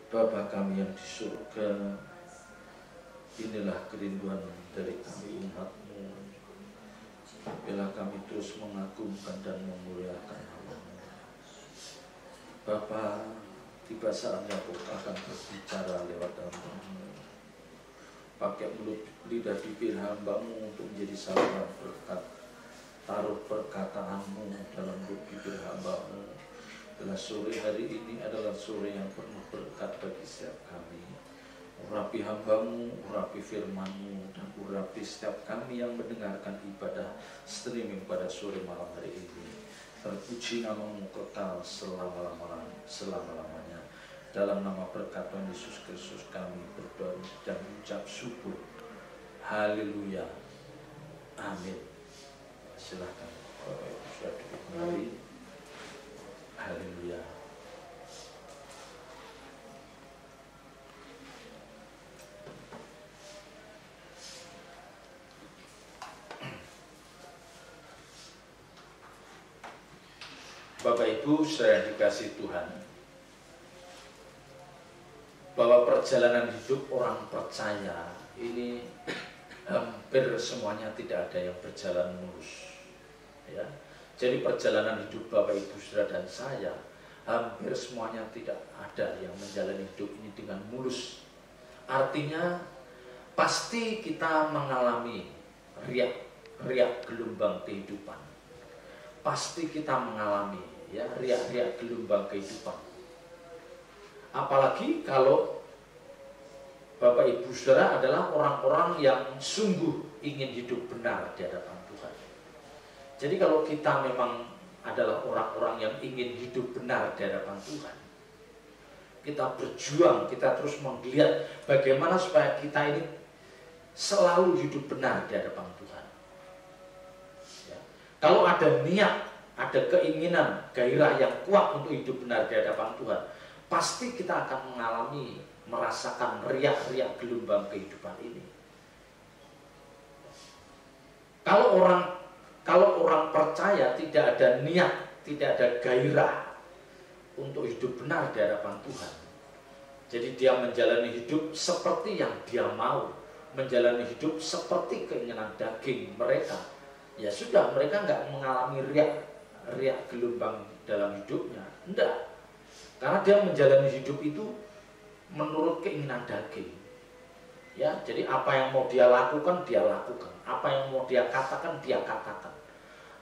Bapa kami yang di surga, inilah kerinduan dari kami umat-Mu. Bila kami terus mengagumkan dan memuliakan nama-Mu. Bapa, tiba saatnya Kau akan berbicara lewat hamba-Mu. Pakai mulut lidah bibir hamba-Mu untuk menjadi saluran berkat. Taruh perkataan-Mu dalam mulut bibir hamba-Mu. Bila sore hari ini adalah sore yang penuh berkat bagi setiap kami. Urapi hamba-Mu, urapi firman-Mu, dan urapi setiap kami yang mendengarkan ibadah streaming pada sore malam hari ini. Terpuji nama-Mu kekal selama-lamanya. Dalam nama berkat Tuhan Yesus Kristus kami berdoa dan mengucap syukur. Haleluya. Amin. Silahkan Bapak Ibu sudah duduk kembali. Haleluya. Bapak Ibu saya dikasih Tuhan, bahwa perjalanan hidup orang percaya ini hampir semuanya tidak ada yang berjalan mulus, ya. Jadi perjalanan hidup Bapak Ibu Saudara dan saya hampir semuanya tidak ada yang menjalani hidup ini dengan mulus. Artinya pasti kita mengalami riak gelombang kehidupan. Pasti kita mengalami ya riak gelombang kehidupan. Apalagi kalau Bapak Ibu Saudara adalah orang-orang yang sungguh ingin hidup benar di hadapan Tuhan. Jadi kalau kita memang adalah orang-orang yang ingin hidup benar di hadapan Tuhan, kita berjuang, kita terus melihat bagaimana supaya kita ini selalu hidup benar di hadapan Tuhan. Ya. Kalau ada niat, ada keinginan, gairah yang kuat untuk hidup benar di hadapan Tuhan, pasti kita akan merasakan riak gelombang kehidupan ini. Kalau orang percaya tidak ada niat, tidak ada gairah untuk hidup benar di hadapan Tuhan. Jadi dia menjalani hidup seperti yang dia mau, menjalani hidup seperti keinginan daging mereka. Ya sudah, mereka nggak mengalami riak gelombang dalam hidupnya. Enggak. Karena dia menjalani hidup itu menurut keinginan daging. Ya, jadi apa yang mau dia lakukan, dia lakukan. Apa yang mau dia katakan, dia katakan.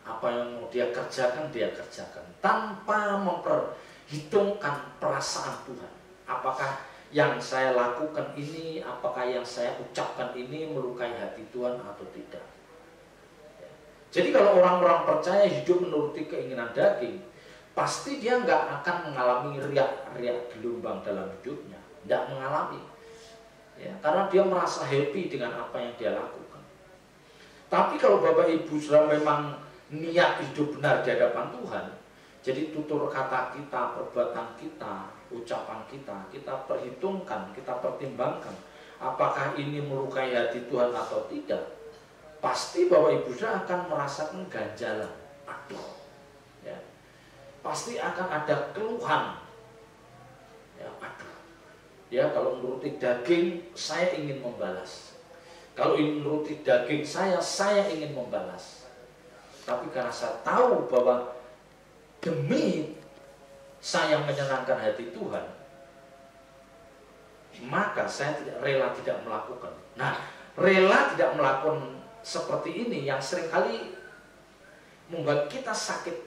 Apa yang mau dia kerjakan, dia kerjakan. Tanpa memperhitungkan perasaan Tuhan. Apakah yang saya lakukan ini, apakah yang saya ucapkan ini melukai hati Tuhan atau tidak. Ya. Jadi kalau orang-orang percaya hidup menuruti keinginan daging, pasti dia nggak akan mengalami riak gelombang dalam hidupnya. Nggak mengalami. Ya, karena dia merasa happy dengan apa yang dia lakukan. Tapi kalau Bapak Ibu sudah memang niat hidup benar di hadapan Tuhan, jadi tutur kata kita, perbuatan kita, ucapan kita perhitungkan, kita pertimbangkan apakah ini melukai hati Tuhan atau tidak, pasti Bapak Ibu sudah akan merasakan ganjalan. Aduh, ya. Pasti akan ada keluhan. Ya, aduh. Ya, kalau menuruti daging, saya ingin membalas. Kalau ini menuruti daging saya ingin membalas. Tapi karena saya tahu bahwa demi saya menyenangkan hati Tuhan, maka saya rela tidak melakukan. Nah, rela tidak melakukan seperti ini yang seringkali membuat kita sakit,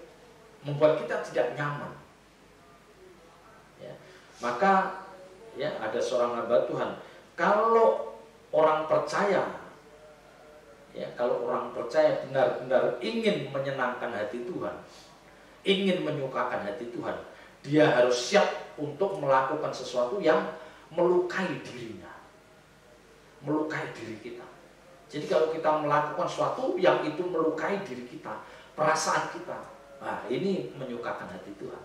membuat kita tidak nyaman. Ya. Maka ya ada seorang hamba Tuhan, kalau orang percaya, ya kalau orang percaya benar-benar ingin menyenangkan hati Tuhan, ingin menyukakan hati Tuhan, dia harus siap untuk melakukan sesuatu yang melukai dirinya, melukai diri kita. Jadi kalau kita melakukan sesuatu yang itu melukai diri kita, perasaan kita, nah ini menyukakan hati Tuhan.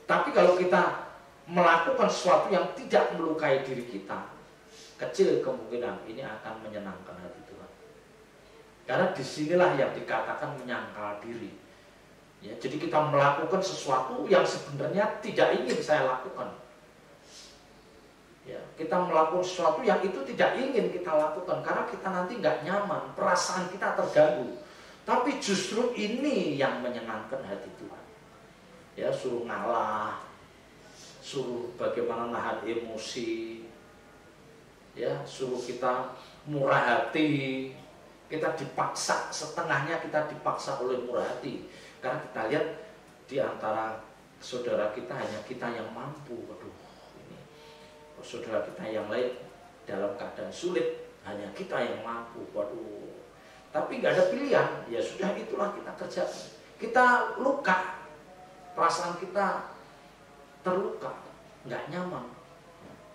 Tapi kalau kita melakukan sesuatu yang tidak melukai diri kita, kecil kemungkinan ini akan menyenangkan hati Tuhan. Karena disinilah yang dikatakan menyangkal diri. Ya, jadi kita melakukan sesuatu yang sebenarnya tidak ingin saya lakukan. Ya, kita melakukan sesuatu yang itu tidak ingin kita lakukan karena kita nanti nggak nyaman, perasaan kita terganggu. Tapi justru ini yang menyenangkan hati Tuhan. Ya, suruh ngalah, suruh bagaimana nahan emosi, ya, suruh kita murah hati. Kita dipaksa, setengahnya kita dipaksa oleh murah hati. Karena kita lihat di antara saudara kita hanya kita yang mampu. Waduh, ini saudara kita yang lain dalam keadaan sulit, hanya kita yang mampu. Waduh, tapi nggak ada pilihan. Ya sudah, itulah kita kerjakan. Kita luka, perasaan kita terluka, nggak nyaman.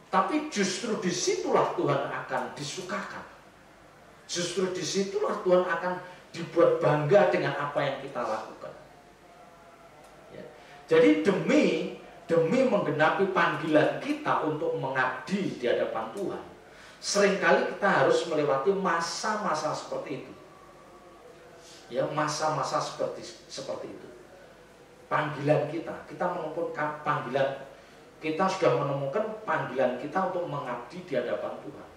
Tapi justru disitulah Tuhan akan disukakan. Justru disitulah Tuhan akan dibuat bangga dengan apa yang kita lakukan. Ya. Jadi demi menggenapi panggilan kita untuk mengabdi di hadapan Tuhan, seringkali kita harus melewati masa-masa seperti itu. Ya, masa-masa seperti itu. Panggilan kita menemukan panggilan, kita sudah menemukan panggilan kita untuk mengabdi di hadapan Tuhan.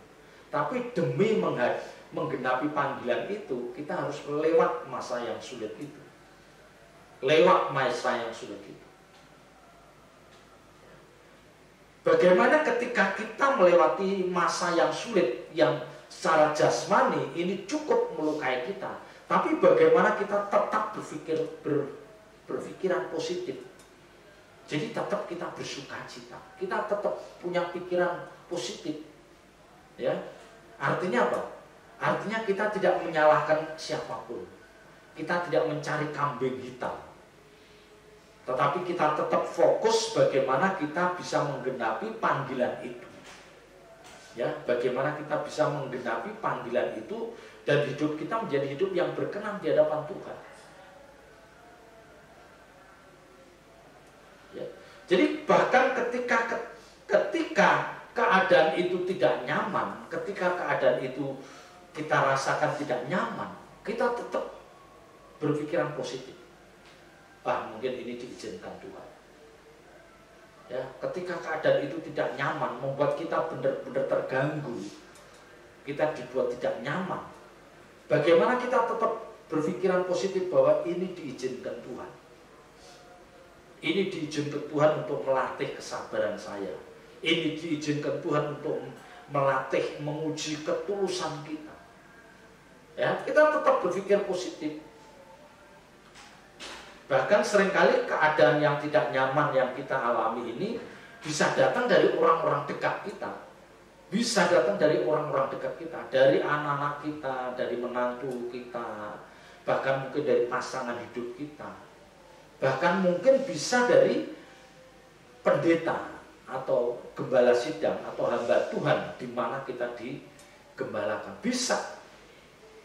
Tapi demi menggenapi panggilan itu, kita harus lewat masa yang sulit itu. Lewat masa yang sulit itu. Bagaimana ketika kita melewati masa yang sulit, yang secara jasmani ini cukup melukai kita, tapi bagaimana kita tetap berpikiran positif. Jadi tetap kita bersuka cita, kita tetap punya pikiran positif. Ya, artinya apa? Artinya kita tidak menyalahkan siapapun, kita tidak mencari kambing hitam, tetapi kita tetap fokus bagaimana kita bisa menggenapi panggilan itu. Ya, bagaimana kita bisa menggenapi panggilan itu dan hidup kita menjadi hidup yang berkenan di hadapan Tuhan. Ya. Jadi bahkan ketika keadaan itu tidak nyaman, ketika keadaan itu kita rasakan tidak nyaman, kita tetap berpikiran positif. Mungkin ini diizinkan Tuhan. Ya, ketika keadaan itu tidak nyaman, membuat kita benar-benar terganggu, kita dibuat tidak nyaman, bagaimana kita tetap berpikiran positif bahwa ini diizinkan Tuhan. Ini diizinkan Tuhan untuk melatih kesabaran saya. Ini diizinkan Tuhan untuk melatih, menguji ketulusan kita. Ya, kita tetap berpikir positif. Bahkan seringkali keadaan yang tidak nyaman yang kita alami ini bisa datang dari orang-orang dekat kita. Bisa datang dari orang-orang dekat kita, dari anak-anak kita, dari menantu kita, bahkan mungkin dari pasangan hidup kita. Bahkan mungkin bisa dari pendeta atau gembala sidang atau hamba Tuhan di mana kita digembalakan. Bisa.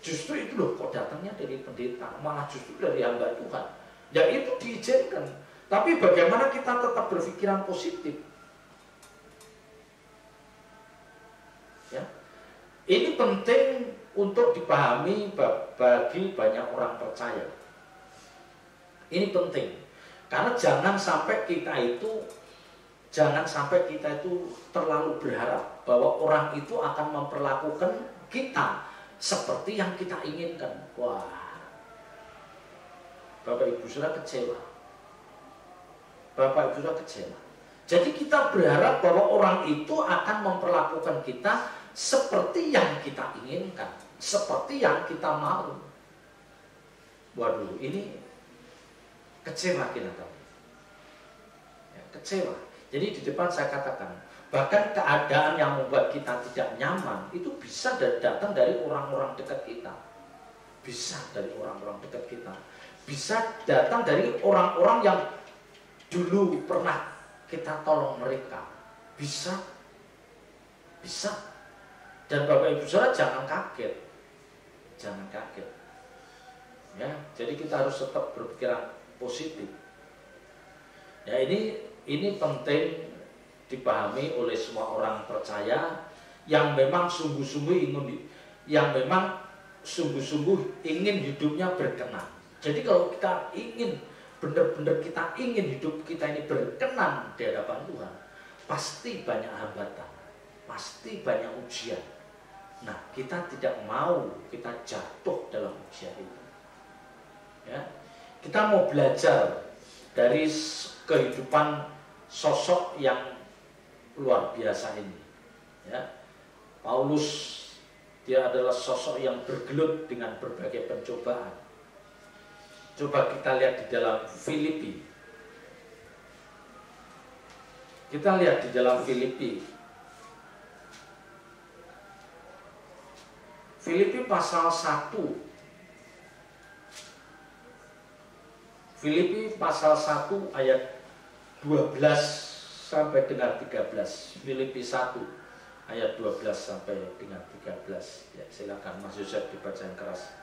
Justru itu loh, kok datangnya dari pendeta, malah justru dari hamba Tuhan. Ya itu diizinkan. Tapi bagaimana kita tetap berpikiran positif? Ya. Ini penting untuk dipahami bagi banyak orang percaya. Ini penting. Karena jangan sampai kita itu terlalu berharap bahwa orang itu akan memperlakukan kita seperti yang kita inginkan. Wah, Bapak Ibu sudah kecewa. Bapak Ibu sudah kecewa. Jadi kita berharap bahwa orang itu akan memperlakukan kita seperti yang kita inginkan, seperti yang kita mau. Waduh, ini kecewa kita tahu. Ya, kecewa. Jadi di depan saya katakan, bahkan keadaan yang membuat kita tidak nyaman itu bisa datang dari orang-orang dekat kita. Bisa dari orang-orang dekat kita. Bisa datang dari orang-orang yang dulu pernah kita tolong mereka. Bisa. Bisa. Dan Bapak Ibu Saudara jangan kaget. Jangan kaget. Ya, jadi kita harus tetap berpikiran positif. Ya, ini penting dipahami oleh semua orang percaya yang memang sungguh-sungguh ingin hidupnya berkenan. Jadi kalau kita ingin benar-benar hidup kita ini berkenan di hadapan Tuhan, pasti banyak hambatan. pasti banyak ujian. Nah, kita tidak mau kita jatuh dalam ujian itu. Ya, kita mau belajar dari kehidupan sosok yang luar biasa ini. Ya, Paulus, dia adalah sosok yang bergelut dengan berbagai pencobaan. Coba kita lihat di dalam Filipi. Kita lihat di dalam Filipi. Filipi pasal 1. Filipi pasal 1 ayat 12 sampai dengan 13. Filipi 1 ayat 12 sampai dengan 13. Ya, silakan Mas Yosef dibaca yang keras.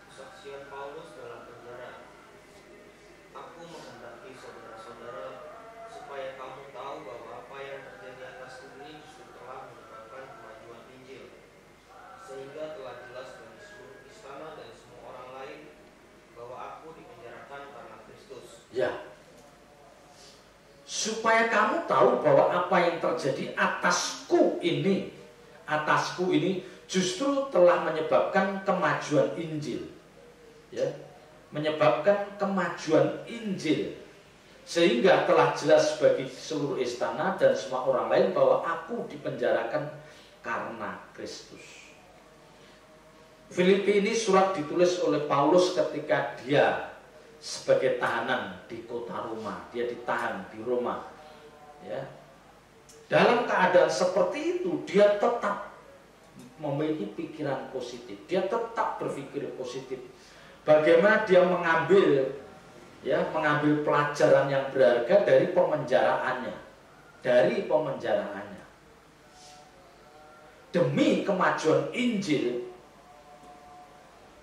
Kesaksian Paulus dalam penjara. Aku menghendaki saudara-saudara supaya kamu tahu bahwa apa yang terjadi atasku ini justru telah menyebabkan kemajuan Injil, sehingga telah jelas bagi seluruh istana dan semua orang lain bahwa aku dipenjarakan karena Kristus. Ya, supaya kamu tahu bahwa apa yang terjadi atasku ini justru telah menyebabkan kemajuan Injil. Ya, menyebabkan kemajuan Injil, sehingga telah jelas bagi seluruh istana dan semua orang lain bahwa aku dipenjarakan karena Kristus. Filipi ini surat ditulis oleh Paulus ketika dia sebagai tahanan di kota Roma. Dia ditahan di Roma. Ya. Dalam keadaan seperti itu, dia tetap memiliki pikiran positif. Dia tetap berpikir positif. Bagaimana dia mengambil pelajaran yang berharga dari pemenjaraannya. Demi kemajuan Injil.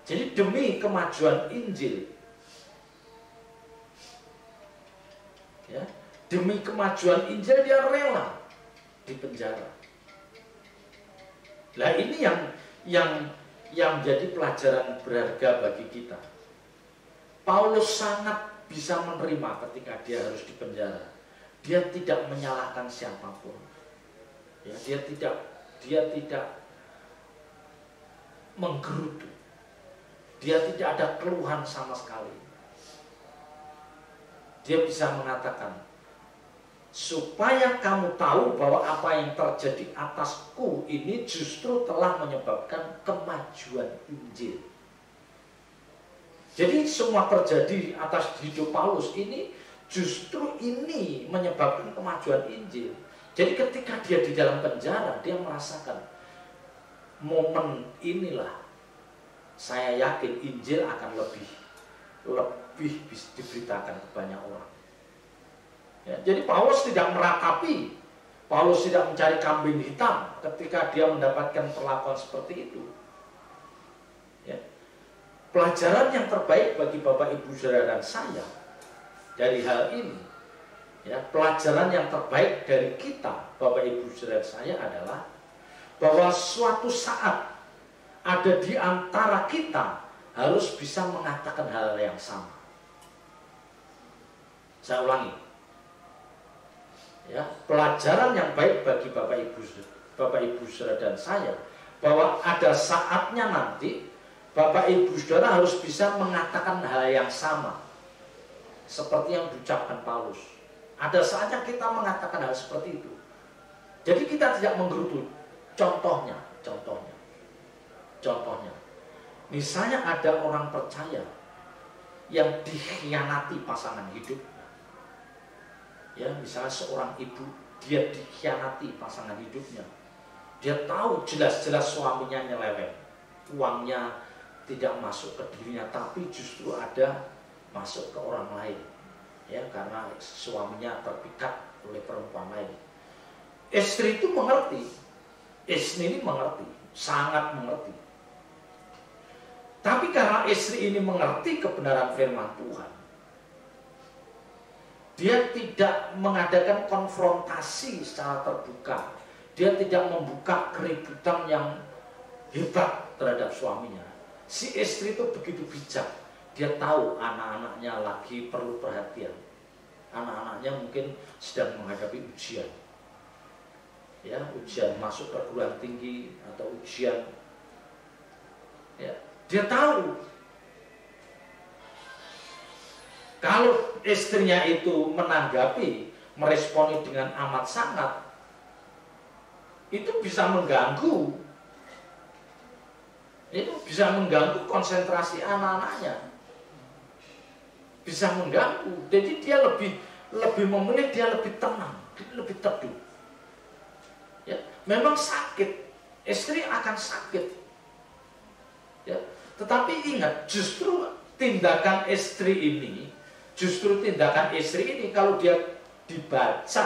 Jadi demi kemajuan Injil, ya, demi kemajuan Injil dia rela dipenjara. Nah, ini yang jadi pelajaran berharga bagi kita. Paulus sangat bisa menerima ketika dia harus dipenjara. Dia tidak menyalahkan siapapun. Ya, dia tidak menggerutu. Dia tidak ada keluhan sama sekali. Dia bisa mengatakan, supaya kamu tahu bahwa apa yang terjadi atasku ini justru telah menyebabkan kemajuan Injil. Jadi semua terjadi atas hidup Paulus ini justru ini menyebabkan kemajuan Injil. Jadi ketika dia di dalam penjara, dia merasakan momen inilah, saya yakin Injil akan lebih diberitakan ke banyak orang. Ya, jadi Paulus tidak meratapi, Paulus tidak mencari kambing hitam ketika dia mendapatkan perlakuan seperti itu. Ya. Pelajaran yang terbaik bagi Bapak Ibu Saudara dan saya dari hal ini, ya, pelajaran yang terbaik dari kita Bapak Ibu Saudara saya adalah bahwa suatu saat ada di antara kita harus bisa mengatakan hal yang sama. Saya ulangi, ya, pelajaran yang baik bagi Bapak Ibu Saudara dan saya, bahwa ada saatnya nanti Bapak Ibu Saudara harus bisa mengatakan hal yang sama seperti yang diucapkan Paulus. Ada saatnya kita mengatakan hal seperti itu. Jadi kita tidak menggerutu. Contohnya, misalnya ada orang percaya yang dikhianati pasangan hidupnya. Ya, misalnya seorang ibu, dia dikhianati pasangan hidupnya. Dia tahu jelas-jelas suaminya nyeleweng, uangnya tidak masuk ke dirinya, tapi justru ada masuk ke orang lain. Ya, karena suaminya terpikat oleh perempuan lain. Istri itu mengerti. Istri ini mengerti, sangat mengerti. Tapi karena istri ini mengerti kebenaran firman Tuhan, dia tidak mengadakan konfrontasi secara terbuka. Dia tidak membuka keributan yang hebat terhadap suaminya. Si istri itu begitu bijak. Dia tahu anak-anaknya lagi perlu perhatian. anak-anaknya mungkin sedang menghadapi ujian, ya, ujian masuk perguruan tinggi atau ujian, ya, dia tahu kalau istrinya itu menanggapi, meresponi dengan amat sangat, itu bisa mengganggu, itu bisa mengganggu konsentrasi anak-anaknya, bisa mengganggu. Jadi dia lebih memilih, dia lebih tenang, lebih teduh. Ya, memang sakit, istri akan sakit. Ya, tetapi ingat, justru tindakan istri ini kalau dia dibaca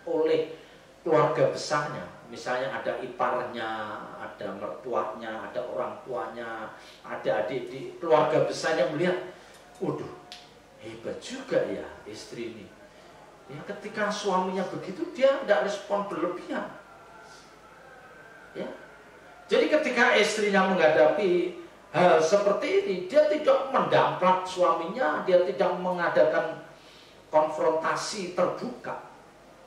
oleh keluarga besarnya, misalnya ada iparnya, ada mertuanya, ada orang tuanya, ada adik-adik, keluarga besarnya melihat, waduh, hebat juga ya istri ini. Ya, ketika suaminya begitu, dia tidak respon berlebihan. Ya. Jadi ketika istrinya menghadapi hal seperti ini, dia tidak mendamprat suaminya, dia tidak mengadakan konfrontasi terbuka.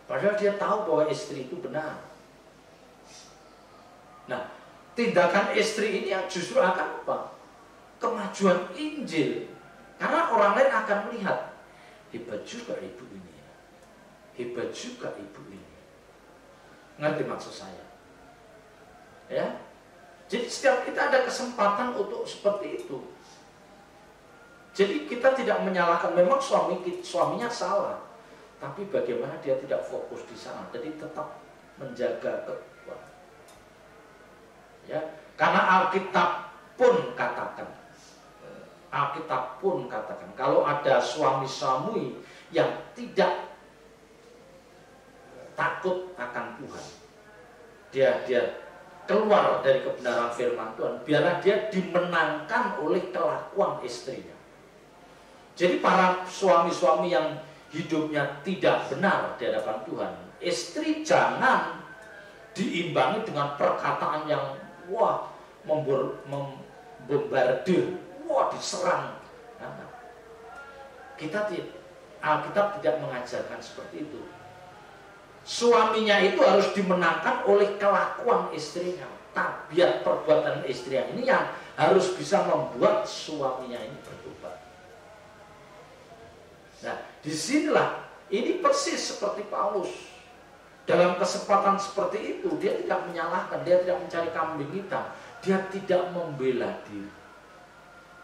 Padahal dia tahu bahwa istri itu benar. Nah, tindakan istri ini justru akan apa? Kemajuan Injil. Karena orang lain akan melihat, hebat juga ibu ini. Hebat juga ibu ini. Ngerti maksud saya? Ya. Jadi setiap kita ada kesempatan untuk seperti itu. Jadi kita tidak menyalahkan, memang suaminya salah, tapi bagaimana dia tidak fokus di sana. Jadi tetap menjaga kekuatan. Ya, karena Alkitab pun katakan, kalau ada suami-suami yang tidak takut akan Tuhan, dia keluar dari kebenaran firman Tuhan, biarlah dia dimenangkan oleh kelakuan istrinya. Jadi para suami-suami yang hidupnya tidak benar di hadapan Tuhan, istri jangan diimbangi dengan perkataan yang wah, membombardir, wah, diserang. Nah, Alkitab tidak mengajarkan seperti itu. Suaminya itu harus dimenangkan oleh kelakuan istrinya. Tabiat perbuatan istrinya ini yang harus bisa membuat suaminya ini bertobat. Nah, disinilah ini persis seperti Paulus. Dalam kesempatan seperti itu, dia tidak menyalahkan, dia tidak mencari kambing hitam, dia tidak membela diri.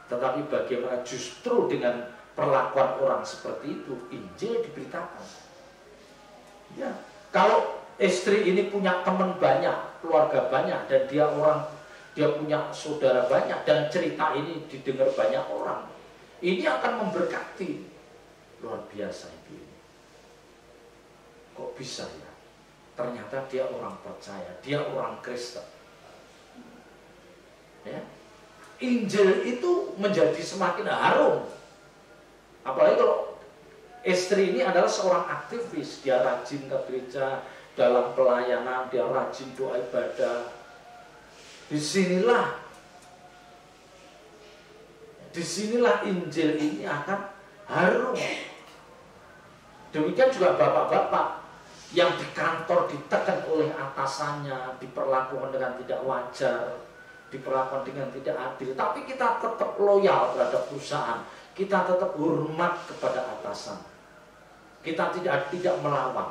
Tetapi bagaimana justru dengan perlakuan orang seperti itu, Injil diberitakan. Ya, kalau istri ini punya teman banyak, keluarga banyak, dan dia punya saudara banyak, dan cerita ini didengar banyak orang, ini akan memberkati. Luar biasa itu ini. Kok bisa ya? Ternyata dia orang percaya, dia orang Kristen. Ya. Injil itu menjadi semakin harum. Apalagi kalau istri ini adalah seorang aktivis, dia rajin ke gereja dalam pelayanan, dia rajin doa ibadah. Disinilah Injil ini akan harum. Demikian juga bapak-bapak yang di kantor ditekan oleh atasannya, diperlakukan dengan tidak wajar, diperlakukan dengan tidak adil, tapi kita tetap loyal terhadap perusahaan, kita tetap hormat kepada atasan. Kita tidak melawan.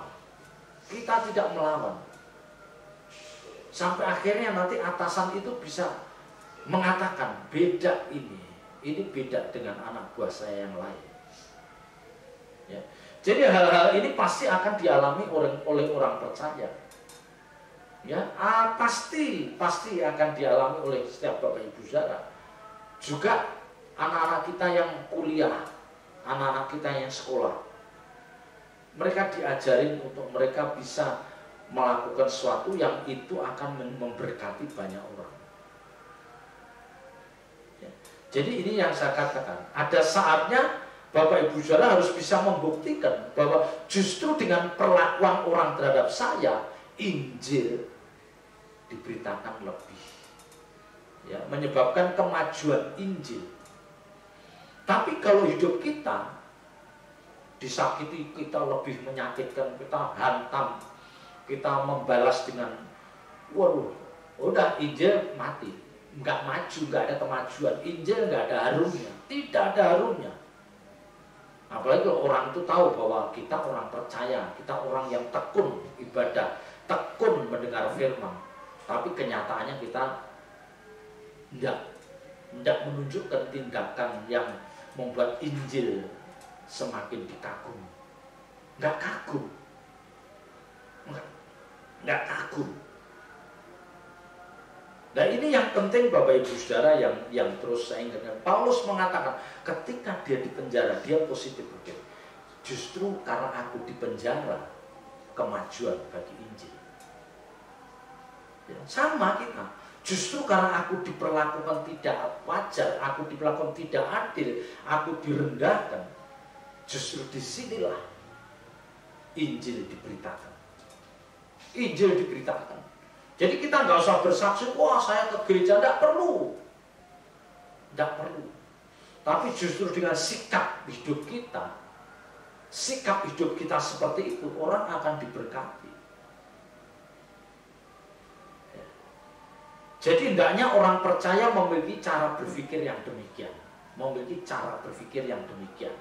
Sampai akhirnya nanti atasan itu bisa mengatakan, beda ini beda dengan anak buah saya yang lain. Ya. Jadi hal-hal ini pasti akan dialami oleh orang percaya. Ya, pasti akan dialami oleh setiap bapak ibu saudara. Juga anak-anak kita yang kuliah, anak-anak kita yang sekolah. Mereka diajarin untuk mereka bisa melakukan sesuatu yang itu akan memberkati banyak orang. Ya. Jadi ini yang saya katakan, ada saatnya Bapak Ibu Saudara harus bisa membuktikan bahwa justru dengan perlakuan orang terhadap saya, Injil diberitakan lebih, ya, menyebabkan kemajuan Injil. Tapi kalau hidup kita disakiti kita lebih menyakitkan, kita hantam, kita membalas dengan waduh, udah Injil mati, nggak maju, nggak ada kemajuan. Injil nggak ada harumnya, tidak ada harumnya. Apalagi kalau orang itu tahu bahwa kita orang percaya, kita orang yang tekun ibadah, tekun mendengar firman, tapi kenyataannya kita tidak menunjukkan tindakan yang membuat Injil semakin dikagumi. Nggak kagum, nggak kagum. Nah ini yang penting Bapak Ibu Saudara yang terus saya ingatkan. Paulus mengatakan ketika dia di penjara dia positif berpikir, justru karena aku di penjara kemajuan bagi Injil. Ya, sama kita, justru karena aku diperlakukan tidak wajar, aku diperlakukan tidak adil, aku direndahkan, justru disinilah Injil diberitakan. Injil diberitakan. Jadi kita nggak usah bersaksi, wah saya ke gereja, tidak perlu. Tidak perlu. Tapi justru dengan sikap hidup kita seperti itu, orang akan diberkati. Ya. Jadi hendaknya orang percaya memiliki cara berpikir yang demikian. Memiliki cara berpikir yang demikian.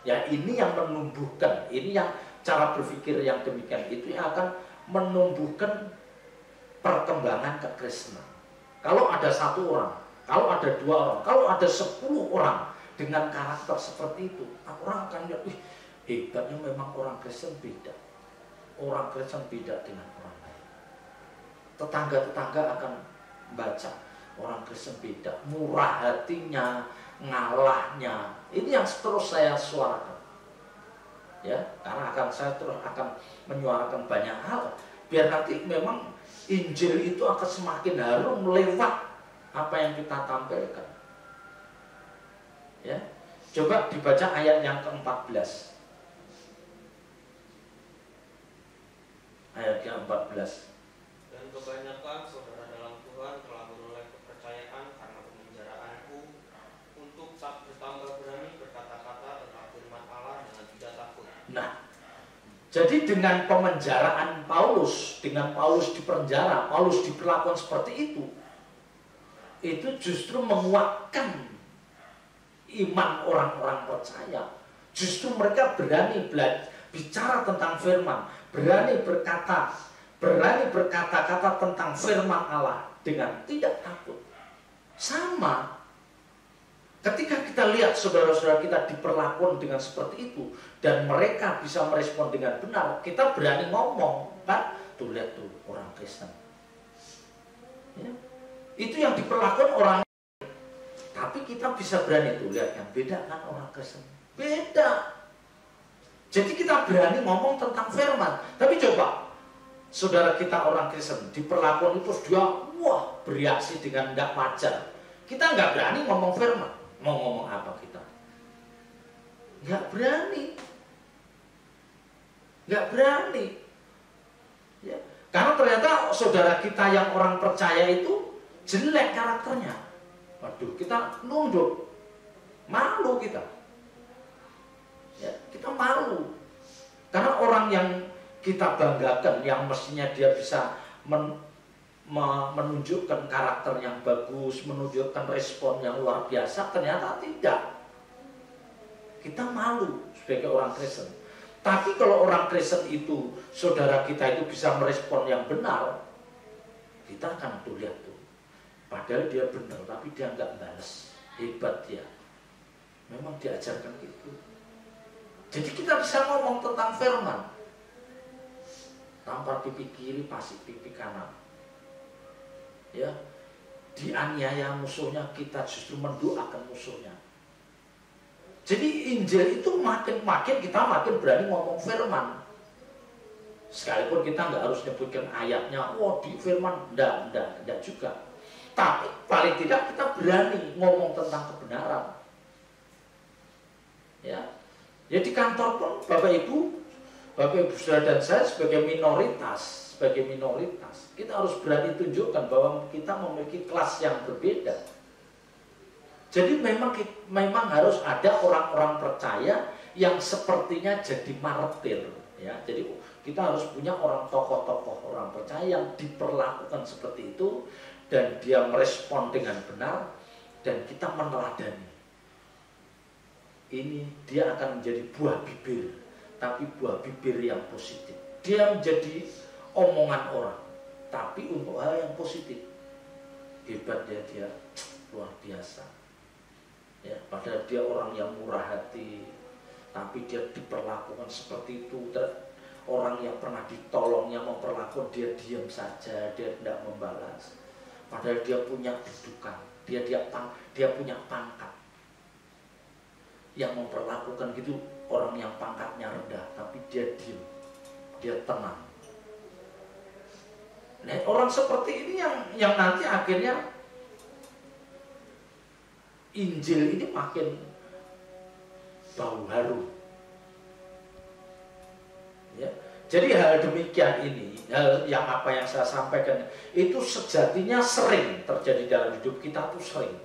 Ya ini yang menumbuhkan, ini yang cara berpikir yang demikian itu yang akan menumbuhkan perkembangan kekristenan. Kalau ada satu orang, kalau ada 2 orang, kalau ada 10 orang dengan karakter seperti itu, orang akan lihat, wih, hebatnya memang orang Kristen beda. Orang Kristen beda dengan orang lain. Tetangga-tetangga akan baca, orang Kristen beda, murah hatinya, ngalahnya. Ini yang terus saya suarakan. Ya, karena saya terus akan menyuarakan banyak hal, biar nanti memang Injil itu akan semakin harum lewat apa yang kita tampilkan. Ya, coba dibaca ayat yang ke-14. Ayat yang ke-14. Dan kebanyakan saudara dalam Tuhan telah beroleh kepercayaan karena pemenjaraanku, untuk bertambah berani berkata-kata tentang firman Allah dengan tidak takut. Nah, jadi dengan pemenjaraan Paulus, dengan Paulus dipenjara, Paulus diperlakukan seperti itu justru menguatkan iman orang-orang percaya. Justru mereka berani bicara tentang firman, berani berkata-kata tentang firman Allah dengan tidak takut. Sama. Ketika kita lihat saudara-saudara kita diperlakukan dengan seperti itu dan mereka bisa merespon dengan benar, kita berani ngomong, kan? Tuh lihat tuh orang Kristen. Ya. Itu yang diperlakukan orang, tapi kita bisa berani tuh lihat yang beda kan orang Kristen. Beda. Jadi kita berani ngomong tentang firman. Tapi coba saudara kita orang Kristen diperlakukan itu dia wah bereaksi dengan tidak wajar. Kita nggak berani ngomong firman. Mau ngomong apa kita? Nggak berani. Nggak berani. Ya. Karena ternyata saudara kita yang orang percaya itu jelek karakternya. Waduh, kita nunduk. Malu kita. Ya, kita malu. Karena orang yang kita banggakan, yang mestinya dia bisa menunjukkan karakter yang bagus, menunjukkan respon yang luar biasa, ternyata tidak. Kita malu sebagai orang Kristen. Tapi kalau orang Kristen itu, saudara kita itu bisa merespon yang benar, kita akan tuh lihat tuh. Padahal dia benar, tapi dia nggak balas. Hebat dia. Memang diajarkan gitu. Jadi kita bisa ngomong tentang firman. Tampar pipi kiri, pasti pipi kanan. Ya, dianiaya musuhnya, kita justru mendoakan musuhnya. Jadi Injil itu makin kita makin berani ngomong firman. Sekalipun kita nggak harus nyebutkan ayatnya, wah di firman, enggak juga. Tapi paling tidak kita berani ngomong tentang kebenaran. Ya, di kantor pun Bapak Ibu saudara dan saya sebagai minoritas, kita harus berani tunjukkan bahwa kita memiliki kelas yang berbeda. Jadi memang memang harus ada orang-orang percaya yang sepertinya jadi martir, ya. Jadi kita harus punya orang tokoh-tokoh orang percaya yang diperlakukan seperti itu dan dia merespon dengan benar dan kita meneladani. Ini dia akan menjadi buah bibir, tapi buah bibir yang positif. Dia menjadi omongan orang, tapi untuk hal yang positif. Hebat ya dia, luar biasa. Ya, padahal dia orang yang murah hati, tapi dia diperlakukan seperti itu. Orang yang pernah ditolongnya memperlakukan dia diam saja, dia tidak membalas. Padahal dia punya kedudukan, dia punya pangkat. Yang memperlakukan gitu orang yang pangkatnya rendah, tapi dia diam, dia tenang. Nah, orang seperti ini yang nanti akhirnya Injil ini makin bau harum. Ya. Jadi hal demikian ini, hal yang apa yang saya sampaikan itu sejatinya sering terjadi dalam hidup kita tuh sering.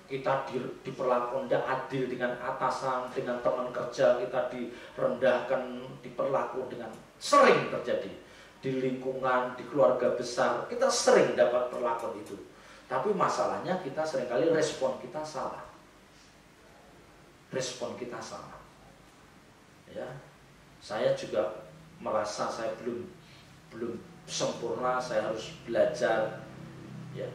Kita diperlakukan tidak adil dengan atasan, dengan teman kerja, kita direndahkan, diperlakukan dengan sering terjadi di lingkungan, di keluarga besar, kita sering dapat perlakuan itu. Tapi masalahnya kita seringkali respon kita salah. Respon kita salah. Ya. Saya juga merasa saya belum sempurna, saya harus belajar. Ya.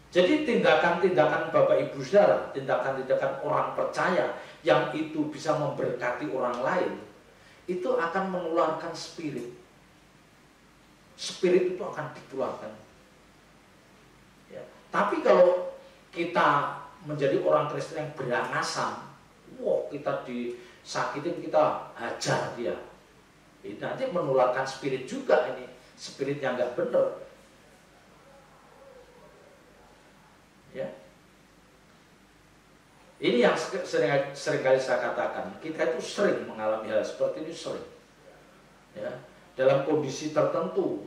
Jadi tindakan-tindakan Bapak Ibu Saudara, tindakan-tindakan orang percaya yang itu bisa memberkati orang lain, itu akan menularkan spirit. Spirit itu akan dikeluarkan. Ya. Tapi kalau kita menjadi orang Kristen yang berangasan, kita disakitin, kita hajar dia. Ini nanti menularkan spirit juga ini, spirit yang nggak benar. Ya. Ini yang seringkali saya katakan, kita itu sering mengalami hal seperti ini, sering. Ya. Dalam kondisi tertentu,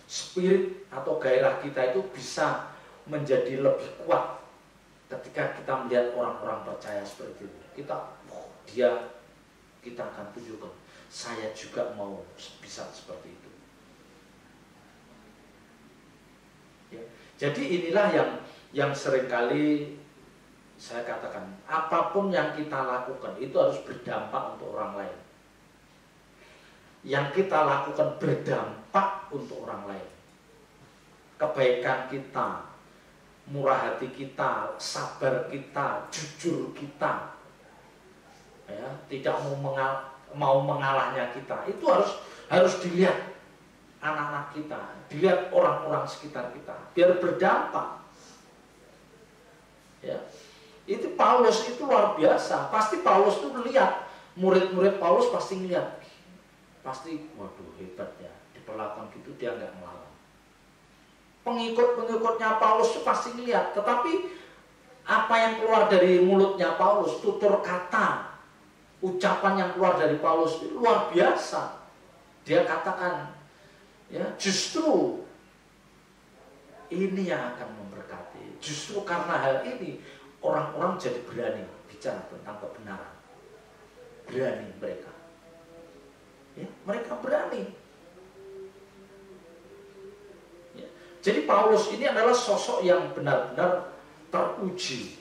spirit atau gairah kita itu bisa menjadi lebih kuat ketika kita melihat orang-orang percaya seperti itu. Kita akan tunjukkan, saya juga mau bisa seperti itu. Ya. Jadi inilah yang seringkali saya katakan, apapun yang kita lakukan itu harus berdampak untuk orang lain. Yang kita lakukan berdampak untuk orang lain. Kebaikan kita, murah hati kita, sabar kita, jujur kita, ya, tidak mau mengalahnya kita, itu harus dilihat anak-anak kita, dilihat orang-orang sekitar kita, biar berdampak. Ya, itu Paulus itu luar biasa. Pasti Paulus itu melihat, murid-murid Paulus pasti melihat, pasti waduh hebat ya, diperlakukan gitu dia nggak melawan. Pengikut-pengikutnya Paulus itu pasti melihat, tetapi apa yang keluar dari mulutnya Paulus, tutur kata, ucapan yang keluar dari Paulus itu luar biasa. Dia katakan, ya, justru ini yang akan memberkati. Justru karena hal ini orang-orang jadi berani bicara tentang kebenaran. Berani mereka. Ya, mereka berani. Ya. Jadi Paulus ini adalah sosok yang benar-benar teruji.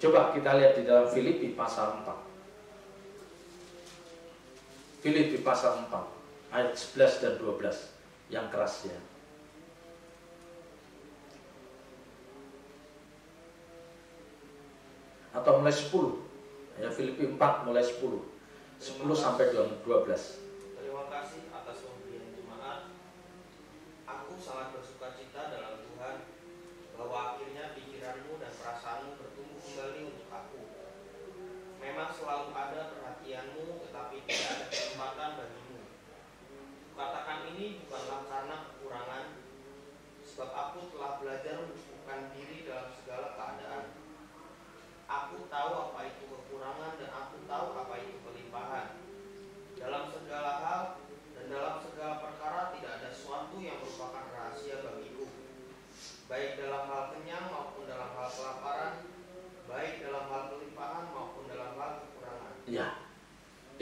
Coba kita lihat di dalam Filipi pasal 4. Filipi pasal 4 ayat 11 dan 12 yang keras ya. Atau mulai 10 ya, Filipi 4 mulai 10 sampai 12. Terima kasih atas pemberian jemaat. Aku sangat bersuka cita dalam Tuhan bahwa akhirnya pikiranmu dan perasaanmu bertumbuh kembali untuk aku. Memang selalu ada perhatianmu, tetapi tidak ada kesempatan bagimu. Katakan ini bukanlah karena kekurangan, sebab aku telah belajar mencukupkan diri dalam segala keadaan. Aku tahu apa itu kekurangan dan aku tahu apa itu kelimpahan. Dalam segala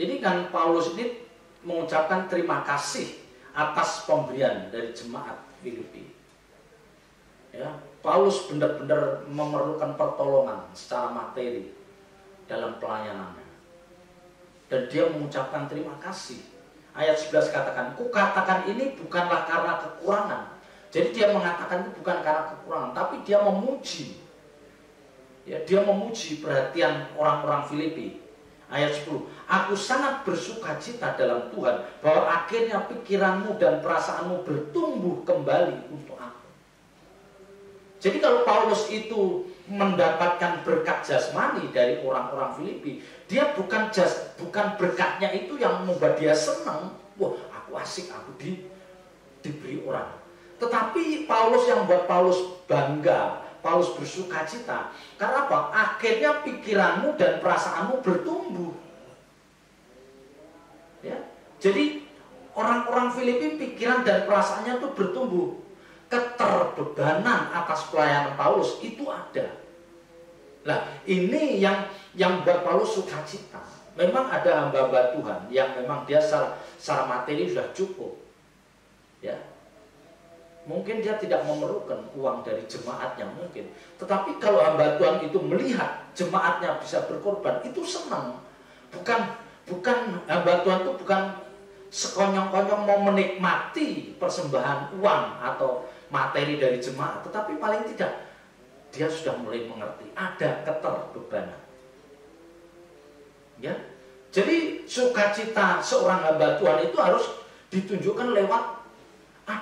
Ini kan Paulus ini mengucapkan terima kasih atas pemberian dari jemaat Filipi. Ya, Paulus benar-benar memerlukan pertolongan secara materi dalam pelayanannya. Dan dia mengucapkan terima kasih. Ayat 11 katakan, kukatakan ini bukanlah karena kekurangan. Jadi dia mengatakan itu bukan karena kekurangan, tapi dia memuji. Ya, dia memuji perhatian orang-orang Filipi. Ayat 10, aku sangat bersukacita dalam Tuhan bahwa akhirnya pikiranmu dan perasaanmu bertumbuh kembali untuk aku. Jadi kalau Paulus itu mendapatkan berkat jasmani dari orang-orang Filipi, dia bukan berkatnya itu yang membuat dia senang. Wah, aku asik, aku diberi orang. Tetapi Paulus yang membuat Paulus bangga, Paulus bersukacita. Karena apa? Akhirnya pikiranmu dan perasaanmu bertumbuh. Ya. Jadi orang-orang Filipi pikiran dan perasaannya itu bertumbuh. Keterbebanan atas pelayanan Paulus itu ada. Nah, ini yang buat Paulus sukacita. Memang ada hamba-hamba Tuhan yang memang dia secara materi sudah cukup. Ya. Mungkin dia tidak memerlukan uang dari jemaatnya mungkin. Tetapi kalau hamba Tuhan itu melihat jemaatnya bisa berkorban, itu senang. Bukan hamba Tuhan itu bukan sekonyong-konyong mau menikmati persembahan uang atau materi dari jemaat, tetapi paling tidak dia sudah mulai mengerti ada keterbebanan. Ya. Jadi sukacita seorang hamba Tuhan itu harus ditunjukkan lewat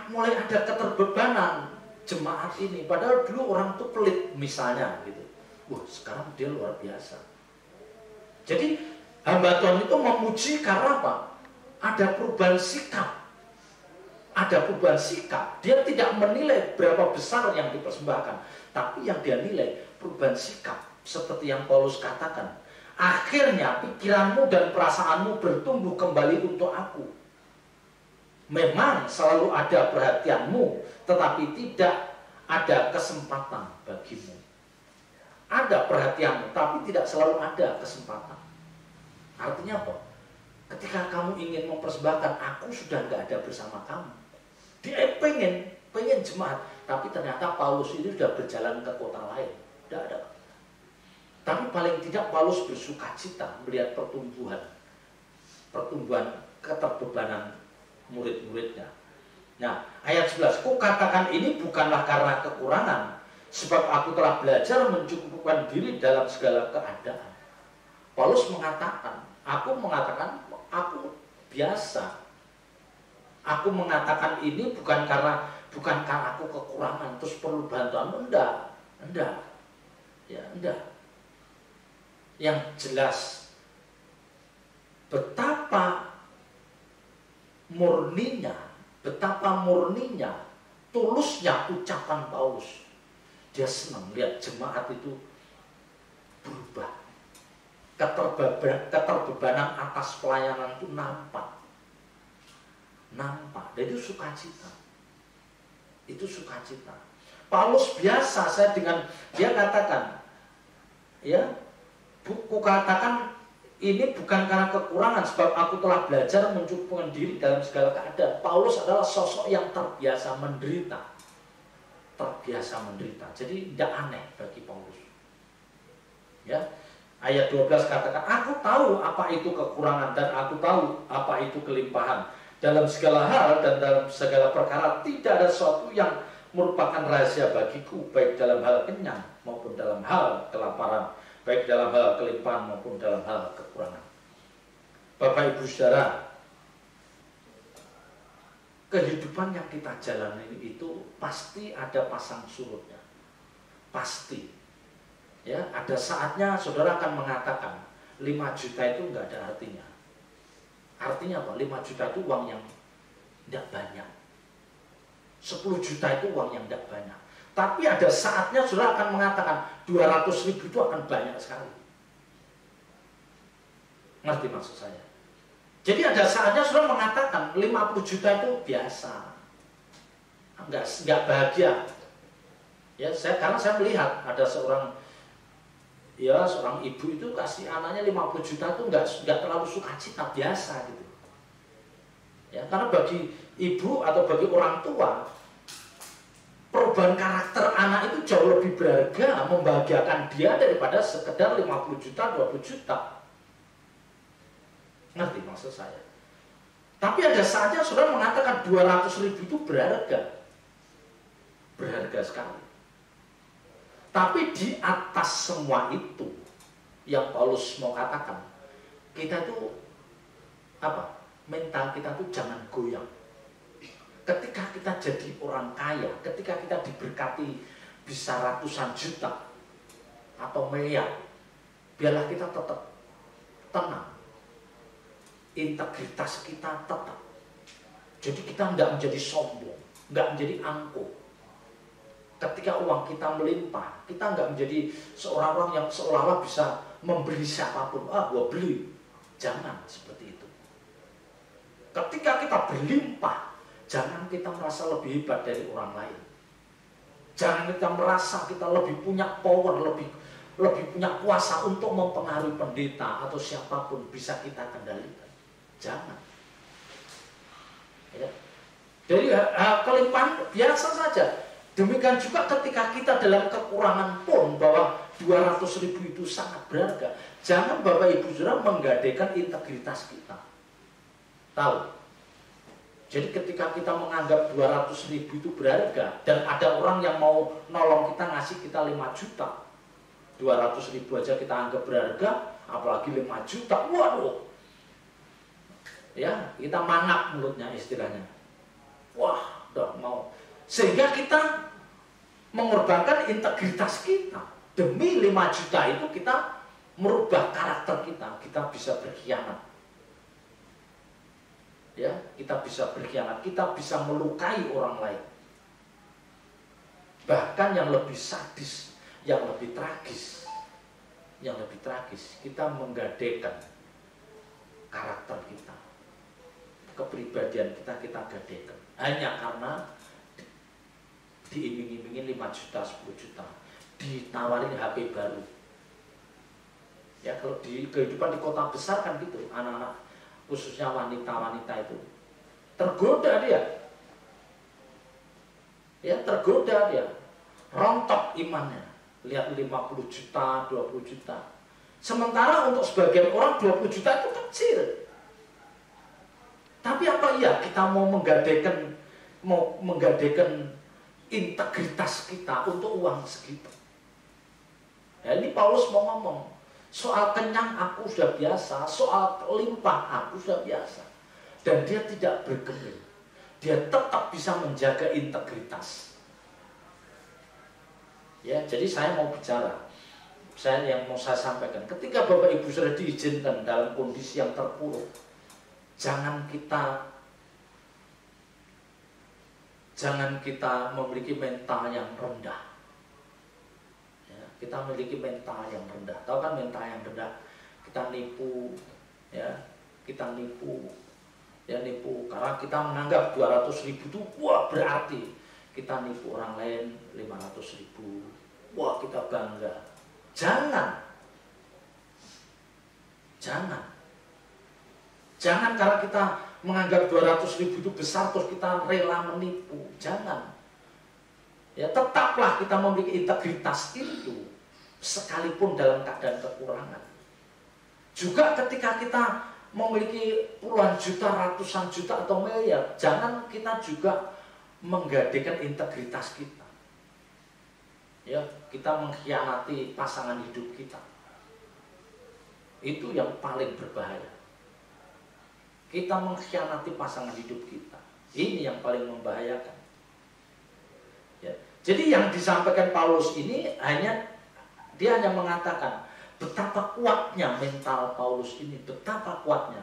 mulai ada keterbebanan jemaat ini. Padahal dulu orang itu pelit misalnya gitu. Wah, sekarang dia luar biasa. Jadi hamba Tuhan itu memuji karena apa? Ada perubahan sikap. Ada perubahan sikap. Dia tidak menilai berapa besar yang dipersembahkan, tapi yang dia nilai perubahan sikap. Seperti yang Paulus katakan, akhirnya pikiranmu dan perasaanmu bertumbuh kembali untuk aku. Memang selalu ada perhatianmu, tetapi tidak ada kesempatan bagimu. Ada perhatianmu, tapi tidak selalu ada kesempatan. Artinya apa? Ketika kamu ingin mempersembahkan, aku sudah nggak ada bersama kamu. Dia pengen jemaat, tapi ternyata Paulus ini sudah berjalan ke kota lain. Tidak ada. Tapi paling tidak Paulus bersukacita melihat pertumbuhan keterbebanan murid-muridnya. Nah, ayat 11, kukatakan ini bukanlah karena kekurangan, sebab aku telah belajar mencukupkan diri dalam segala keadaan. Paulus mengatakan, aku biasa. Aku mengatakan ini bukan karena aku kekurangan terus perlu bantuan. Enggak. Ya, enggak. Yang jelas betapa murninya, tulusnya ucapan Paulus. Dia senang lihat jemaat itu berubah. Keterbebanan atas pelayanan itu nampak. Dan itu sukacita. Paulus biasa dia katakan, ya, kukatakan ini bukan karena kekurangan, sebab aku telah belajar mencukupkan diri dalam segala keadaan. Paulus adalah sosok yang terbiasa menderita. Jadi tidak aneh bagi Paulus. Ya. Ayat 12 katakan, aku tahu apa itu kekurangan dan aku tahu apa itu kelimpahan. Dalam segala hal dan dalam segala perkara tidak ada sesuatu yang merupakan rahasia bagiku, baik dalam hal kenyang maupun dalam hal kelaparan, baik dalam hal kelimpahan maupun dalam hal kekurangan. Bapak Ibu Saudara, kehidupan yang kita jalani itu pasti ada pasang surutnya. Pasti. Ya, ada saatnya saudara akan mengatakan 5 juta itu enggak ada artinya. Artinya apa? 5 juta itu uang yang tidak banyak. 10 juta itu uang yang tidak banyak. Tapi ada saatnya saudara akan mengatakan 200.000 itu akan banyak sekali. Ngerti maksud saya? Jadi ada saatnya saudara mengatakan 50 juta itu biasa. Enggak bahagia. Ya, karena saya melihat ada seorang Ya seorang ibu itu kasih anaknya 50 juta itu nggak terlalu sukacita, biasa gitu. Ya, karena bagi ibu atau bagi orang tua, perubahan karakter anak itu jauh lebih berharga, membahagiakan dia daripada sekedar 50 juta, 20 juta. Ngerti maksud saya? Tapi ada saatnya saudara mengatakan 200.000 itu berharga. Berharga sekali. Tapi di atas semua itu, yang Paulus mau katakan, kita itu apa? Mental kita tuh jangan goyang. Ketika kita jadi orang kaya, ketika kita diberkati bisa ratusan juta atau miliar, biarlah kita tetap tenang. Integritas kita tetap. Jadi kita tidak menjadi sombong, nggak menjadi angkuh. Ketika uang kita melimpah, kita nggak menjadi seorang orang yang seolah-olah bisa memberi siapapun. Gua beli. Jangan seperti itu. Ketika kita berlimpah, jangan kita merasa lebih hebat dari orang lain. Jangan kita merasa kita lebih punya power, lebih punya kuasa untuk mempengaruhi pendeta atau siapapun bisa kita kendalikan. Jangan. Ya. Jadi kelimpahan biasa saja. Demikian juga ketika kita dalam kekurangan pun, bahwa 200.000 itu sangat berharga. Jangan Bapak Ibu Saudara menggadaikan integritas kita. Tahu? Jadi ketika kita menganggap 200.000 itu berharga, dan ada orang yang mau nolong kita, ngasih kita 5 juta, 200.000 aja kita anggap berharga, apalagi 5 juta, waduh. Ya, kita mangap mulutnya istilahnya. Wah, udah mau. Sehingga kita mengorbankan integritas kita. Demi 5 juta itu kita merubah karakter kita. Kita bisa berkhianat. Ya, kita bisa berkhianat. Kita bisa melukai orang lain. Bahkan yang lebih sadis, yang lebih tragis. Yang lebih tragis, kita menggadaikan karakter kita. Kepribadian kita gadaikan. Hanya karena diiming-imingin 5 juta, 10 juta, ditawarin HP baru. Ya, kalau di kehidupan di kota besar kan gitu, anak-anak khususnya wanita-wanita itu tergoda dia. Ya, tergoda dia. Rontok imannya. Lihat 50 juta, 20 juta. Sementara untuk sebagian orang 20 juta itu kecil. Tapi apa iya kita mau menggadaikan integritas kita untuk uang segitu? Ya, ini Paulus mau ngomong, soal kenyang aku sudah biasa, soal limpah aku sudah biasa. Dan dia tidak bergeming. Dia tetap bisa menjaga integritas. Ya, jadi saya mau bicara, yang mau saya sampaikan, ketika Bapak Ibu sudah diizinkan dalam kondisi yang terpuruk, jangan kita memiliki mental yang rendah. Ya, kita memiliki mental yang rendah. Tahu kan mental yang rendah? Kita nipu, ya, nipu karena kita menganggap 200.000 itu wah berarti. Kita nipu orang lain 500.000, wah kita bangga. Jangan karena kita menganggap 200.000 itu besar terus kita rela menipu. Jangan. Ya, tetaplah kita memiliki integritas itu sekalipun dalam keadaan kekurangan. Juga ketika kita memiliki puluhan juta, ratusan juta atau miliar, jangan kita juga menggadaikan integritas kita. Ya, kita mengkhianati pasangan hidup kita. Itu yang paling berbahaya. Kita mengkhianati pasangan hidup kita. Ini yang paling membahayakan. Ya. Jadi yang disampaikan Paulus ini dia hanya mengatakan betapa kuatnya mental Paulus ini, betapa kuatnya.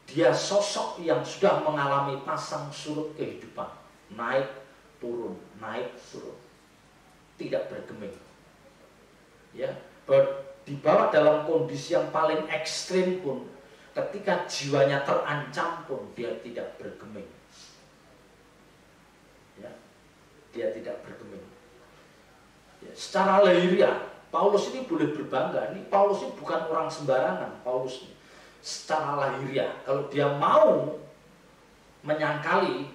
Dia sosok yang sudah mengalami pasang surut kehidupan, naik turun, tidak bergeming. Ya, dibawa dalam kondisi yang paling ekstrim pun, ketika jiwanya terancam pun dia tidak bergeming. Ya, dia tidak bergeming. Ya, secara lahiriah Paulus ini boleh berbangga. Ini Paulus ini bukan orang sembarangan. Paulus ini secara lahiriah, kalau dia mau menyangkali,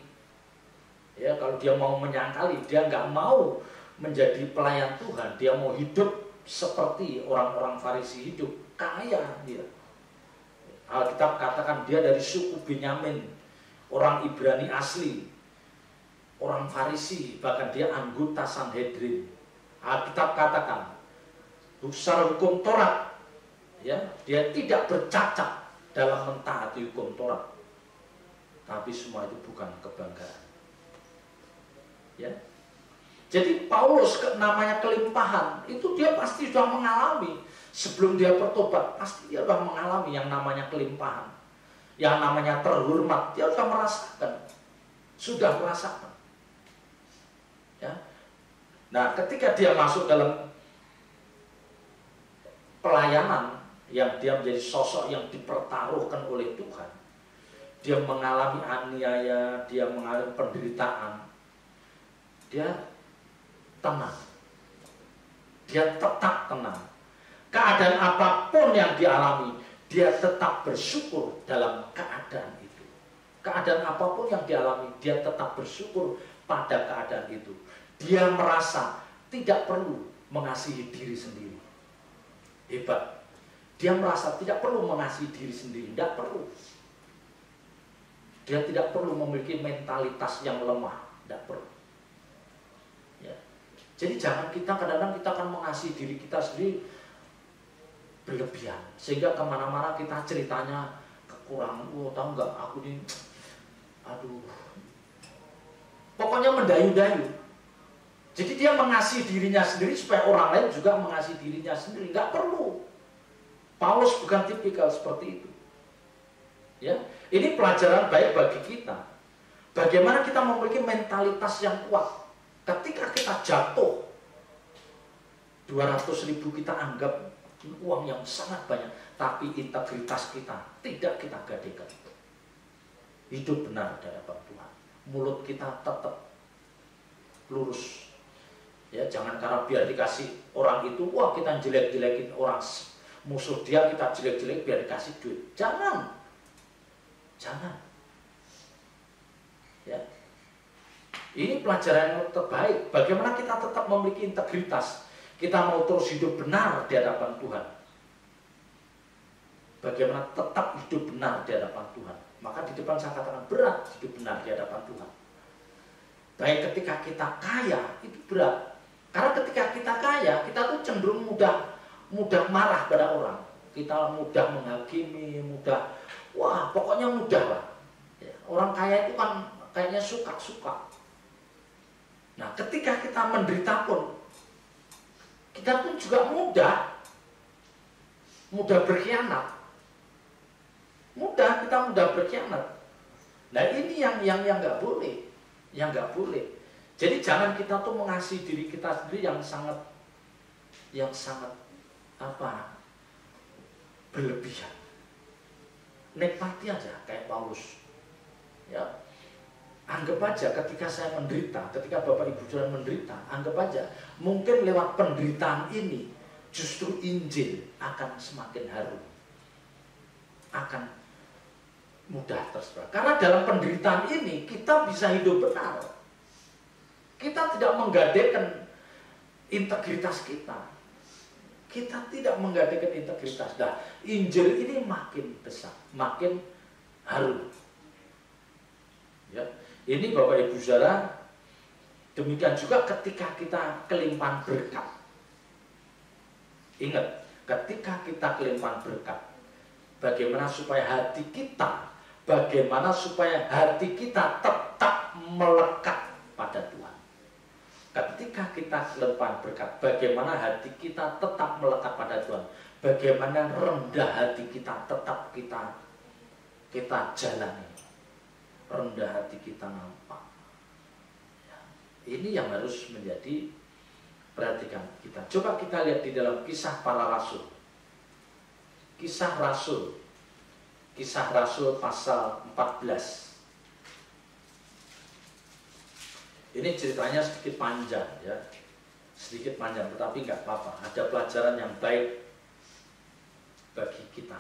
ya kalau dia mau menyangkali, dia nggak mau menjadi pelayan Tuhan, dia mau hidup seperti orang-orang Farisi hidup, kaya dia. Alkitab katakan dia dari suku Benyamin, orang Ibrani asli, orang Farisi, bahkan dia anggota Sanhedrin. Alkitab katakan secara hukum Taurat, ya, dia tidak bercacat dalam mentaati hukum Taurat. Tapi semua itu bukan kebanggaan. Ya. Jadi Paulus namanya kelimpahan, itu dia pasti sudah mengalami. Sebelum dia bertobat, pasti dia sudah mengalami yang namanya kelimpahan. Yang namanya terhormat, dia sudah merasakan. Sudah merasakan. Ya. Nah, ketika dia masuk dalam pelayanan, yang dia menjadi sosok yang dipertaruhkan oleh Tuhan, dia mengalami aniaya, dia mengalami penderitaan, dia tenang, dia tetap tenang. Keadaan apapun yang dialami, dia tetap bersyukur dalam keadaan itu. Keadaan apapun yang dialami, dia tetap bersyukur pada keadaan itu. Dia merasa tidak perlu mengasihi diri sendiri. Hebat. Dia merasa tidak perlu mengasihi diri sendiri, tidak perlu. Dia tidak perlu memiliki mentalitas yang lemah, tidak perlu. Ya. Jadi jangan kita kadang-kadang kita akan mengasihi diri kita sendiri berlebihan, sehingga kemana-mana kita ceritanya kekurangan. Oh, tahu nggak, aku ini, aduh, pokoknya mendayu-dayu. Jadi dia mengasihi dirinya sendiri supaya orang lain juga mengasihi dirinya sendiri. Nggak perlu. Paulus bukan tipikal seperti itu. Ya, ini pelajaran baik bagi kita. Bagaimana kita memiliki mentalitas yang kuat. Ketika kita jatuh, 200.000 kita anggap uang yang sangat banyak, tapi integritas kita tidak kita gadekan. Hidup benar di hadapan Tuhan. Mulut kita tetap lurus. Ya, jangan karena biar dikasih orang itu, wah kita jelek-jelekin orang musuh dia, kita jelek-jelek biar dikasih duit. Jangan. Jangan. Ya. Ini pelajaran yang terbaik. Bagaimana kita tetap memiliki integritas. Kita mau terus hidup benar di hadapan Tuhan. Bagaimana tetap hidup benar di hadapan Tuhan. Maka di depan saya katakan berat hidup benar di hadapan Tuhan. Baik ketika kita kaya, itu berat. Karena ketika kita kaya, kita tuh cenderung mudah marah pada orang. Kita mudah menghakimi, wah pokoknya mudah lah. Ya, orang kaya itu kan kayaknya suka-suka. Nah, ketika kita menderita pun, kita pun juga mudah berkhianat. Kita mudah berkhianat. Nah, ini yang nggak boleh, yang nggak boleh. Jadi jangan kita tuh mengasihi diri kita sendiri yang sangat berlebihan. Nikmati aja kayak Paulus. Ya. Anggap aja ketika saya menderita, ketika Bapak Ibu Saudara menderita, anggap aja mungkin lewat penderitaan ini justru Injil akan semakin harum. Akan mudah tersebar. Karena dalam penderitaan ini kita bisa hidup benar. Kita tidak menggadaikan integritas kita. Kita tidak menggadaikan integritas. Nah, Injil ini makin besar, makin harum. Ya. Ini Bapak Ibu Saudara, demikian juga ketika kita kelimpahan berkat. Ingat, ketika kita kelimpahan berkat, bagaimana supaya hati kita tetap melekat pada Tuhan. Ketika kita kelimpahan berkat, bagaimana hati kita tetap melekat pada Tuhan. Bagaimana rendah hati kita tetap kita jalani. Rendah hati kita nampak. Ya, ini yang harus menjadi perhatian kita. Coba kita lihat di dalam Kisah Para Rasul. Kisah Rasul pasal 14. Ini ceritanya sedikit panjang ya. sedikit panjang, tetapi nggak apa-apa. Ada pelajaran yang baik bagi kita.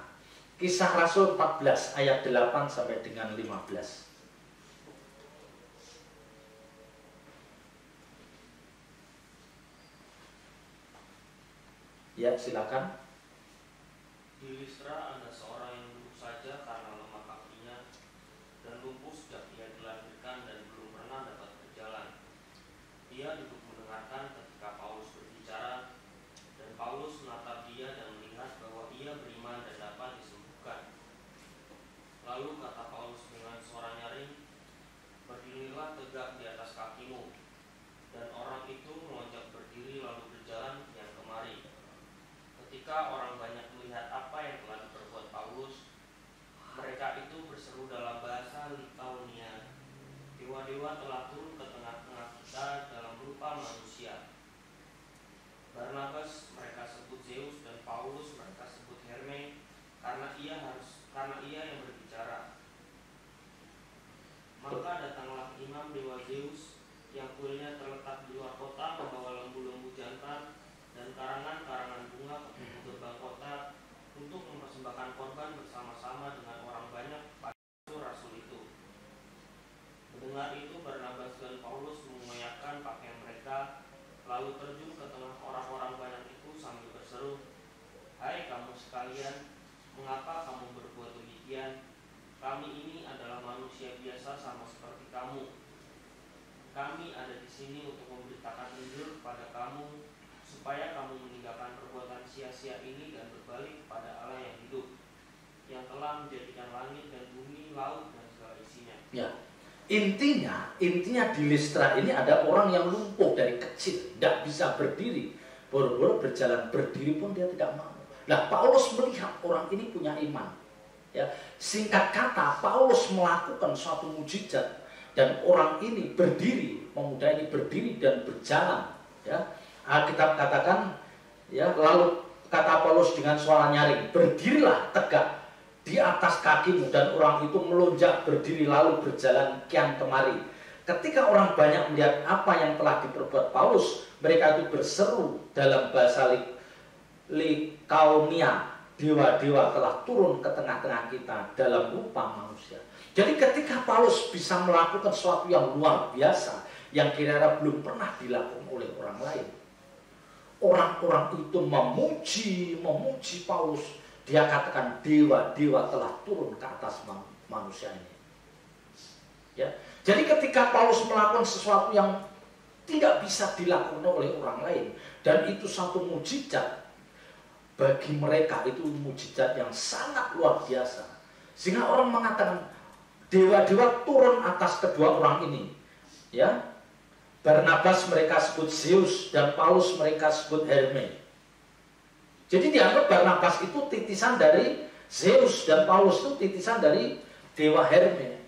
Kisah Rasul 14 ayat 8 sampai dengan 15. Ya, silakan. Di Listra ada seorang yang duduk saja karena lemah kakinya dan lumpuh sejak ia dilahirkan dan belum pernah dapat berjalan. Ia duduk mendengarkan ketika Paulus berbicara, dan Paulus menatap dia dan melihat bahwa ia beriman dan dapat disembuhkan. Lalu kata Paulus dengan suara nyaring, "Berdirilah tegak di atas kakimu." Dan orang itu melonjak berdiri lalu berjalan kian kemari. Ketika orang banyak melihat apa yang telah diperbuat Paulus, mereka itu berseru dalam bahasa Likaonia, "Dewa-dewa telah turun ke tengah-tengah kita dalam rupa manusia." Barnabas mereka sebut Zeus dan Paulus mereka sebut Herme, karena ia yang berbicara. Maka datanglah imam dewa Zeus yang kuilnya terletak di luar kota membawa lembu-lembu jantan dan karangan-karangan bunga ke pintu gerbang kota untuk mempersembahkan korban bersama-sama dengan orang banyak pada rasul itu. Mendengar itu, Barnabas dan Paulus mengoyakkan pakaian mereka, lalu terjun ke tengah orang-orang banyak itu sambil berseru, "Hai kamu sekalian, mengapa kamu berbuat demikian? Kami ini adalah manusia biasa sama seperti kamu. Kami ada di sini untuk memberitakan Injil kepada kamu, supaya kamu meninggalkan perbuatan sia-sia ini dan berbalik kepada Allah yang hidup, yang telah menjadikan langit dan bumi, laut dan segala isinya." Ya, intinya di Listra ini ada orang yang lumpuh dari kecil, tidak bisa berdiri, boro-boro berjalan, berdiri pun dia tidak mau. Nah, Paulus melihat orang ini punya iman. Ya, singkat kata, Paulus melakukan suatu mujizat dan orang ini berdiri, pemuda ini berdiri dan berjalan. Ya, Alkitab katakan, ya, lalu kata Paulus dengan suara nyaring, "Berdirilah tegak di atas kakimu," dan orang itu melonjak berdiri lalu berjalan kian kemari. Ketika orang banyak melihat apa yang telah diperbuat Paulus, mereka itu berseru dalam bahasa Likaonia, "Dewa-dewa telah turun ke tengah-tengah kita dalam rupa manusia." Jadi ketika Paulus bisa melakukan sesuatu yang luar biasa, yang kira-kira belum pernah dilakukan oleh orang lain, orang-orang itu memuji Paulus. Dia katakan, "Dewa-dewa telah turun ke atas manusia ini." Ya. Jadi ketika Paulus melakukan sesuatu yang tidak bisa dilakukan oleh orang lain, dan itu satu mujizat, bagi mereka itu mujizat yang sangat luar biasa. Sehingga orang mengatakan, dewa-dewa turun atas kedua orang ini. Ya. Barnabas mereka sebut Zeus dan Paulus mereka sebut Herme. Jadi dianggap Barnabas itu titisan dari Zeus dan Paulus itu titisan dari dewa Herme.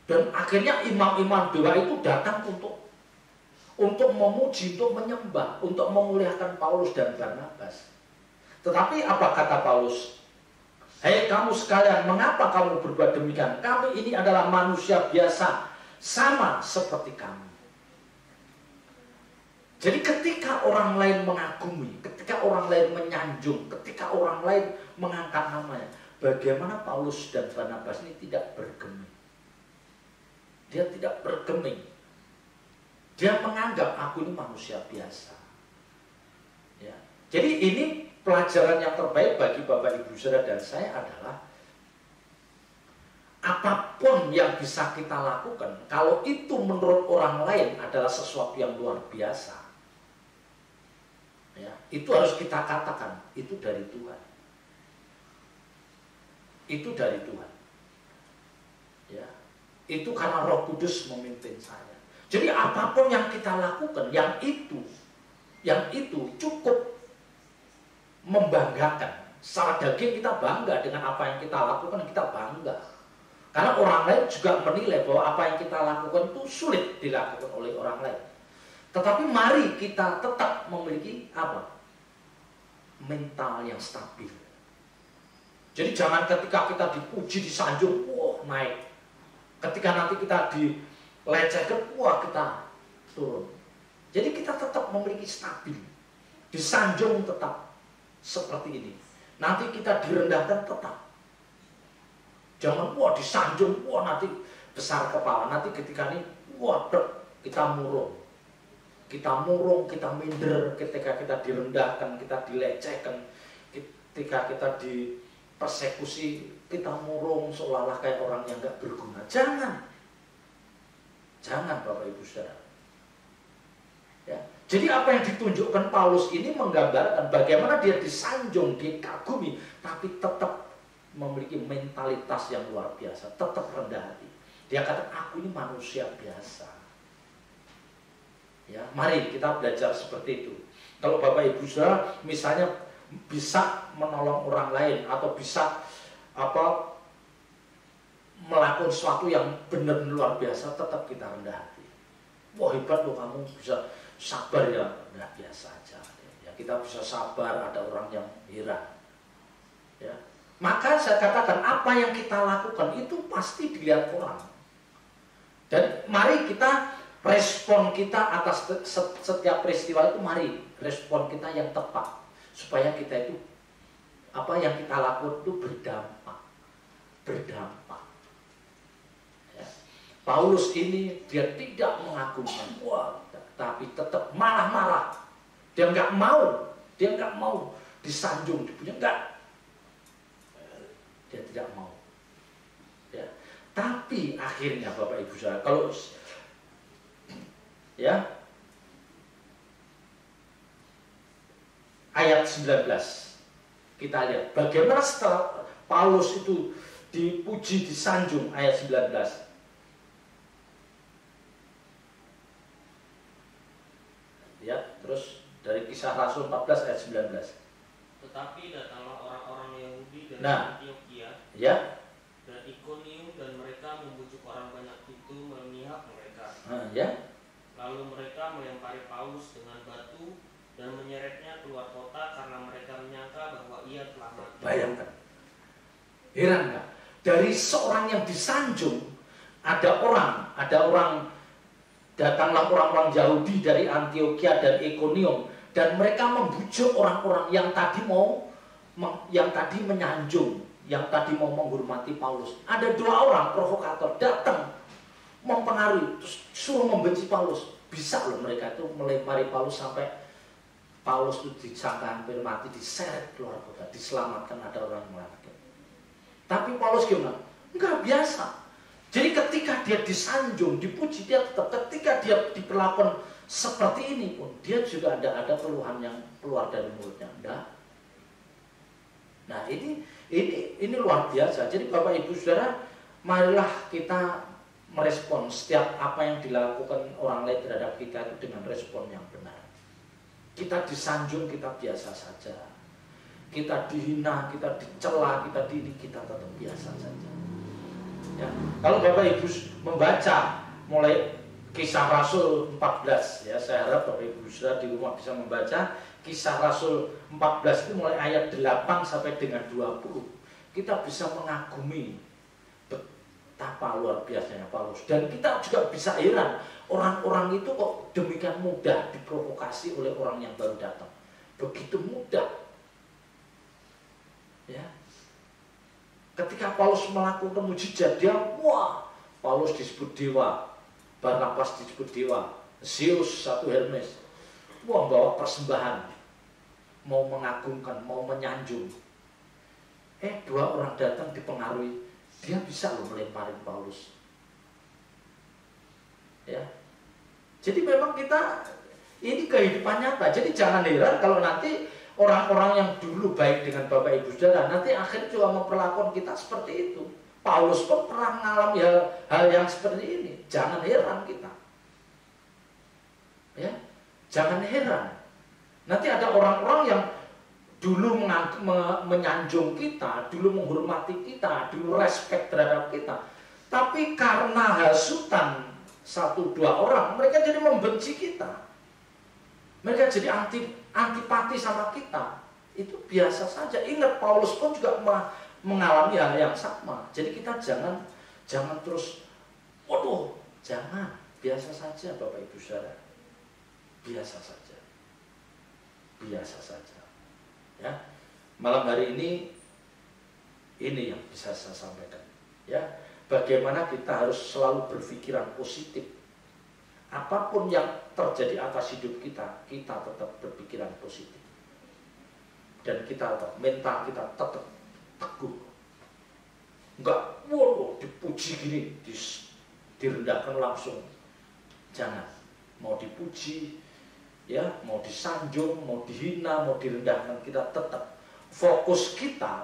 Dan akhirnya imam-imam dewa itu datang untuk memuji, untuk menyembah, untuk memuliakan Paulus dan Barnabas. Tetapi apa kata Paulus? "Hei kamu sekalian, mengapa kamu berbuat demikian? Kami ini adalah manusia biasa, sama seperti kamu." Jadi ketika orang lain mengagumi, ketika orang lain menyanjung, ketika orang lain mengangkat namanya, bagaimana Paulus dan Barnabas ini tidak bergeming? Dia tidak bergeming. Dia menganggap, "Aku ini manusia biasa." Ya. Jadi ini pelajaran yang terbaik bagi Bapak Ibu Saudara dan saya adalah, apapun yang bisa kita lakukan, kalau itu menurut orang lain adalah sesuatu yang luar biasa, ya, itu harus kita katakan, itu dari Tuhan. Itu dari Tuhan. Ya, itu karena Roh Kudus memimpin saya. Jadi apapun yang kita lakukan, yang itu cukup membanggakan. Secara daging kita bangga dengan apa yang kita lakukan, kita bangga. Karena orang lain juga menilai bahwa apa yang kita lakukan itu sulit dilakukan oleh orang lain. Tetapi mari kita tetap memiliki apa? Mental yang stabil. Jadi jangan ketika kita dipuji, disanjung, wah naik. Ketika nanti kita dilecehkan, wah kita turun. Jadi kita tetap memiliki stabil. Disanjung tetap seperti ini. Nanti kita direndahkan tetap. Jangan wah disanjung, wah nanti besar kepala. Nanti ketika ini wah kita murung. Kita murung, kita minder ketika kita direndahkan, kita dilecehkan. Ketika kita dipersekusi, kita murung seolah-olah kayak orang yang gak berguna. Jangan. Jangan Bapak Ibu Saudara. Ya. Jadi apa yang ditunjukkan Paulus ini menggambarkan bagaimana dia disanjung, dikagumi, tapi tetap memiliki mentalitas yang luar biasa, tetap rendah hati. Dia kata, aku ini manusia biasa. Ya, mari kita belajar seperti itu. Kalau Bapak Ibu Saudara misalnya bisa menolong orang lain atau bisa melakukan sesuatu yang benar-benar luar biasa, tetap kita rendah hati. Wah hebat loh kamu bisa sabar ya, nah biasa aja. Ya, kita bisa sabar, ada orang yang heran. Ya. Maka saya katakan apa yang kita lakukan itu pasti dilihat orang. Dan mari kita respon kita atas setiap peristiwa itu, mari respon kita yang tepat supaya kita itu apa yang kita lakukan itu berdampak. Ya. Paulus ini dia tidak mengagumkan, tapi tetap malah marah. Dia nggak mau disanjung, dia nggak, dia tidak mau. Ya. Tapi akhirnya Bapak Ibu Saudara, kalau ya ayat 19 kita lihat bagaimana setelah Paulus itu dipuji, disanjung, ayat 19. Ya, terus dari Kisah Rasul 14 ayat 19. Tetapi datanglah orang-orang Yahudi dari Antioquia ya, dan Ikonium, dan mereka membujuk orang banyak itu memihak mereka. Ya. Lalu mereka melempari Paulus dengan batu dan menyeretnya keluar kota karena mereka menyangka bahwa ia telah mati. Bayangkan, heran nggak? Dari seorang yang disanjung, ada orang datanglah orang-orang Yahudi dari Antioquia dan Ikonium, dan mereka membujuk orang-orang yang tadi menyanjung, yang tadi mau menghormati Paulus. Ada 2 orang provokator datang mempengaruhi, terus suruh membenci Paulus. Bisa loh mereka itu melempari Paulus sampai Paulus itu disangka hampir mati, diseret keluar kota, diselamatkan, ada orang menyelamatkan. Tapi Paulus gimana? Enggak, biasa. Jadi ketika dia disanjung, dipuji, dia tetap, ketika dia diperlakukan seperti ini pun, dia juga ada keluhan yang keluar dari mulutnya. Enggak. Nah ini luar biasa. Jadi Bapak Ibu Saudara, marilah kita merespon setiap apa yang dilakukan orang lain terhadap kita itu dengan respon yang benar. Kita disanjung, kita biasa saja. Kita dihina, kita dicela, kita tetap biasa saja. Ya. Kalau Bapak Ibu membaca mulai Kisah Rasul 14, ya, saya harap Bapak Ibu sudah di rumah bisa membaca Kisah Rasul 14 itu mulai ayat 8 sampai dengan 20. Kita bisa mengagumi betapa luar biasanya Paulus, dan kita juga bisa heran orang-orang itu kok demikian mudah diprovokasi oleh orang yang baru datang, begitu mudah. Ya. Ketika Paulus melakukan mujizat, dia Paulus disebut dewa, Barnabas disebut dewa, Zeus satu Hermes, bawa persembahan, mau mengagumkan, mau menyanjung. 2 orang datang dipengaruhi, dia bisa loh melemparin Paulus. Ya, jadi memang kita ini kehidupan nyata. Jadi jangan heran kalau nanti orang-orang yang dulu baik dengan Bapak Ibu Saudara nanti akhirnya juga memperlakukan kita seperti itu. Paulus pun pernah mengalami hal yang seperti ini. Jangan heran kita. Ya, jangan heran. Nanti ada orang-orang yang dulu menyanjung kita, dulu menghormati kita, dulu respect terhadap kita. Tapi karena hasutan 1-2 orang, mereka jadi membenci kita. Mereka jadi antipati sama kita. Itu biasa saja. Ingat, Paulus pun juga mengalami hal yang sama. Jadi kita jangan terus, jangan. Biasa saja Bapak Ibu Saudara. biasa saja. Biasa saja. Ya. Malam hari ini yang bisa saya sampaikan. Ya, bagaimana kita harus selalu berpikiran positif. Apapun yang terjadi atas hidup kita, kita tetap berpikiran positif. Dan kita tetap, mental kita tetap teguh. Enggak, wow, dipuji gini, direndahkan langsung. Jangan. Mau dipuji, ya, mau disanjung, mau dihina, mau direndahkan, kita tetap fokus kita,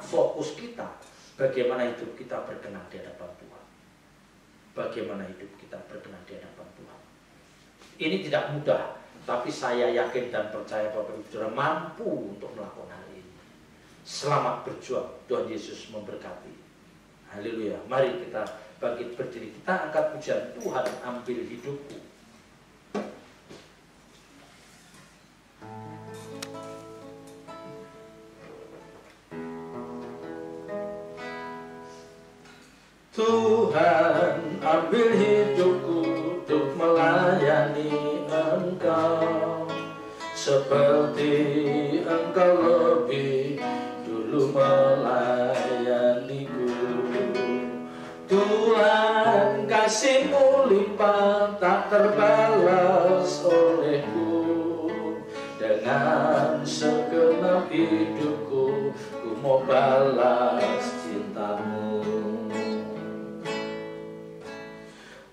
bagaimana hidup kita berkenan di hadapan Tuhan. Bagaimana hidup kita berkenan di hadapan Tuhan. Ini tidak mudah, tapi saya yakin dan percaya bahwa Ibu Saudara mampu untuk melakukan hal ini. Selamat berjuang, Tuhan Yesus memberkati. Haleluya. Mari kita bangkit berdiri, kita angkat pujian, Tuhan ambil hidupku. Tuhan ambil hidupku untuk melayani Engkau, seperti Engkau lebih dulu melayaniku. Tuhan, kasih-Mu limpah tak terbalas olehku. Dengan segenap hidupku, ku mau balas cinta-Mu.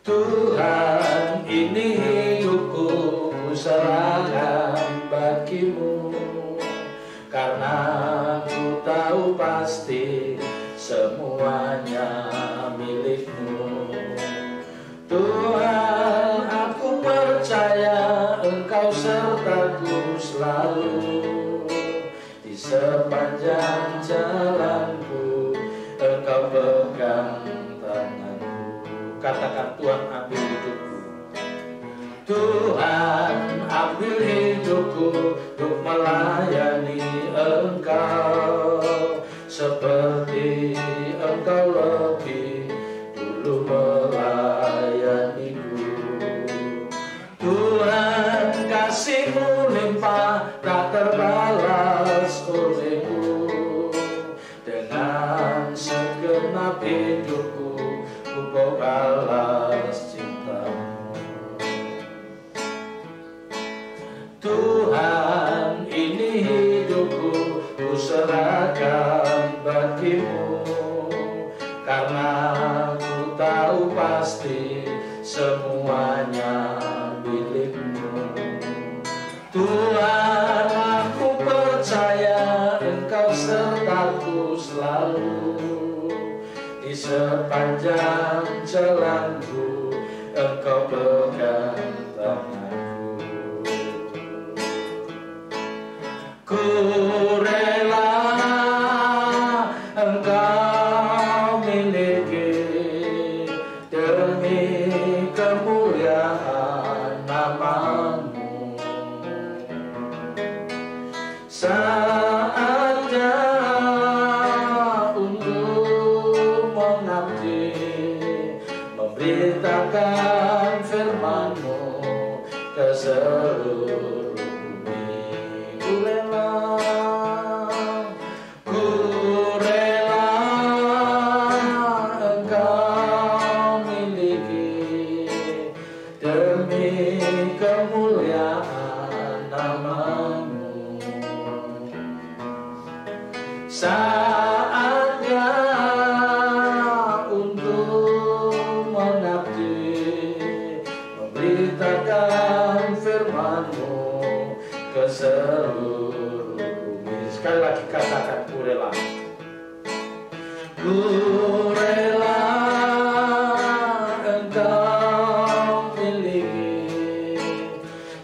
Tuhan, ini hidupku ku serahkan bagi-Mu, karena ku tahu pasti semuanya milik-Mu. Tuhan, aku percaya Engkau sertaku selalu, di sepanjang jalanku Engkau pegang tanganku. Katakan, Tuhan ambil hidupku. Tuhan ambil hidupku untuk melayani Engkau, seperti Engkau lebih dulu melayaniku. Tuhan, kasih-Mu limpah tak terbalas oleh-Mu. Dengan segenap hidupku ku balas cinta-Mu. Tuhan, ini hidupku ku serahkan bagi-Mu, karena ku tahu pasti semuanya milik-Mu. Tuhan, aku percaya Engkau sertaku selalu, di sepanjang jalanku Engkau pegang tanganku. Ku rela Engkau miliki demi kemuliaan nama-Mu. Saatnya untuk mengabdi, memberitakan firman-Mu ke seluruh bumi. Ku rela Engkau miliki demi kemuliaan nama-Mu. Saatnya untuk mengabdi, memberitakan firman-Mu ke seluruh bumi. Sekali lagi katakan, ku rela. Ku rela Engkau miliki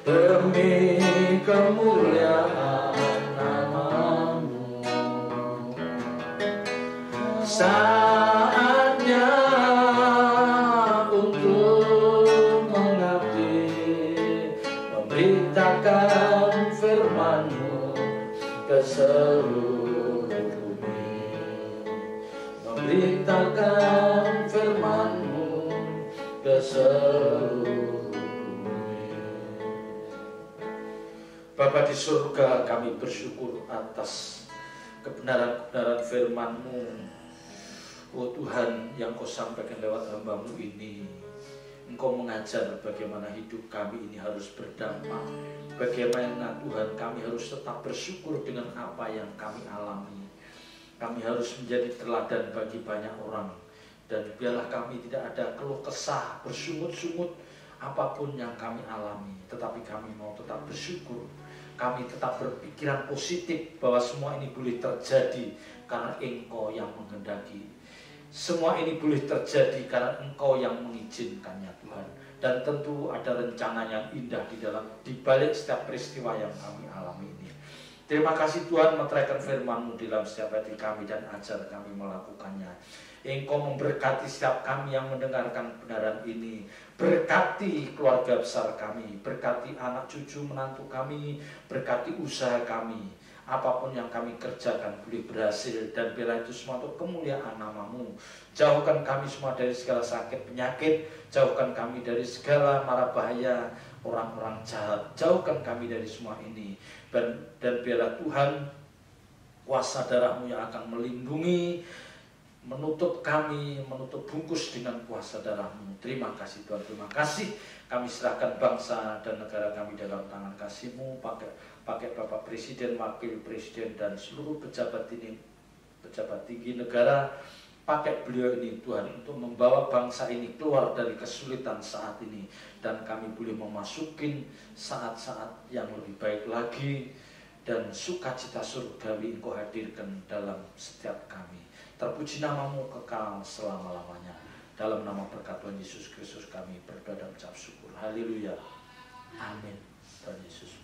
demi kemuliaan nama-Mu. Saatnya untuk mengabdi, memberitakan firman-Mu ke seluruh bumi. Memberitakan firman-Mu ke seluruh bumi. Bapa di surga, kami bersyukur atas kebenaran-kebenaran firman-Mu. Oh Tuhan, yang Kau sampaikan lewat hamba-Mu ini, Engkau mengajar bagaimana hidup kami ini harus berdampak. Bagaimana Tuhan kami harus tetap bersyukur dengan apa yang kami alami. Kami harus menjadi teladan bagi banyak orang. Dan biarlah kami tidak ada keluh kesah, bersungut-sungut apapun yang kami alami. Tetapi kami mau tetap bersyukur. Kami tetap berpikiran positif bahwa semua ini boleh terjadi karena Engkau yang menghendaki. Semua ini boleh terjadi karena Engkau yang mengizinkannya Tuhan. Dan tentu ada rencana yang indah di balik setiap peristiwa yang kami alami ini. Terima kasih Tuhan, meteraikan firman-Mu dalam setiap hati kami dan ajar kami melakukannya. Engkau memberkati setiap kami yang mendengarkan kebenaran ini. Berkati keluarga besar kami, berkati anak cucu menantu kami, berkati usaha kami. Apapun yang kami kerjakan boleh berhasil, dan biarlah itu semua untuk kemuliaan nama-Mu. Jauhkan kami semua dari segala sakit penyakit, jauhkan kami dari segala mara bahaya orang-orang jahat, jauhkan kami dari semua ini. Dan biarlah Tuhan kuasa darah-Mu yang akan melindungi, menutup kami, menutup bungkus dengan kuasa darah-Mu. Terima kasih Tuhan, terima kasih. Kami serahkan bangsa dan negara kami dalam tangan kasih-Mu. Pakai Bapak Presiden, Wakil Presiden, dan seluruh pejabat ini, pejabat tinggi negara. Pakai beliau ini Tuhan untuk membawa bangsa ini keluar dari kesulitan saat ini. Dan kami boleh memasukin saat-saat yang lebih baik lagi. Dan sukacita surgawi Engkau hadirkan dalam setiap kami. Terpuji nama-Mu kekal selama-lamanya. Dalam nama berkat Tuhan Yesus Kristus kami berdoa dan ucap syukur. Haleluya. Amin. Tuhan Yesus.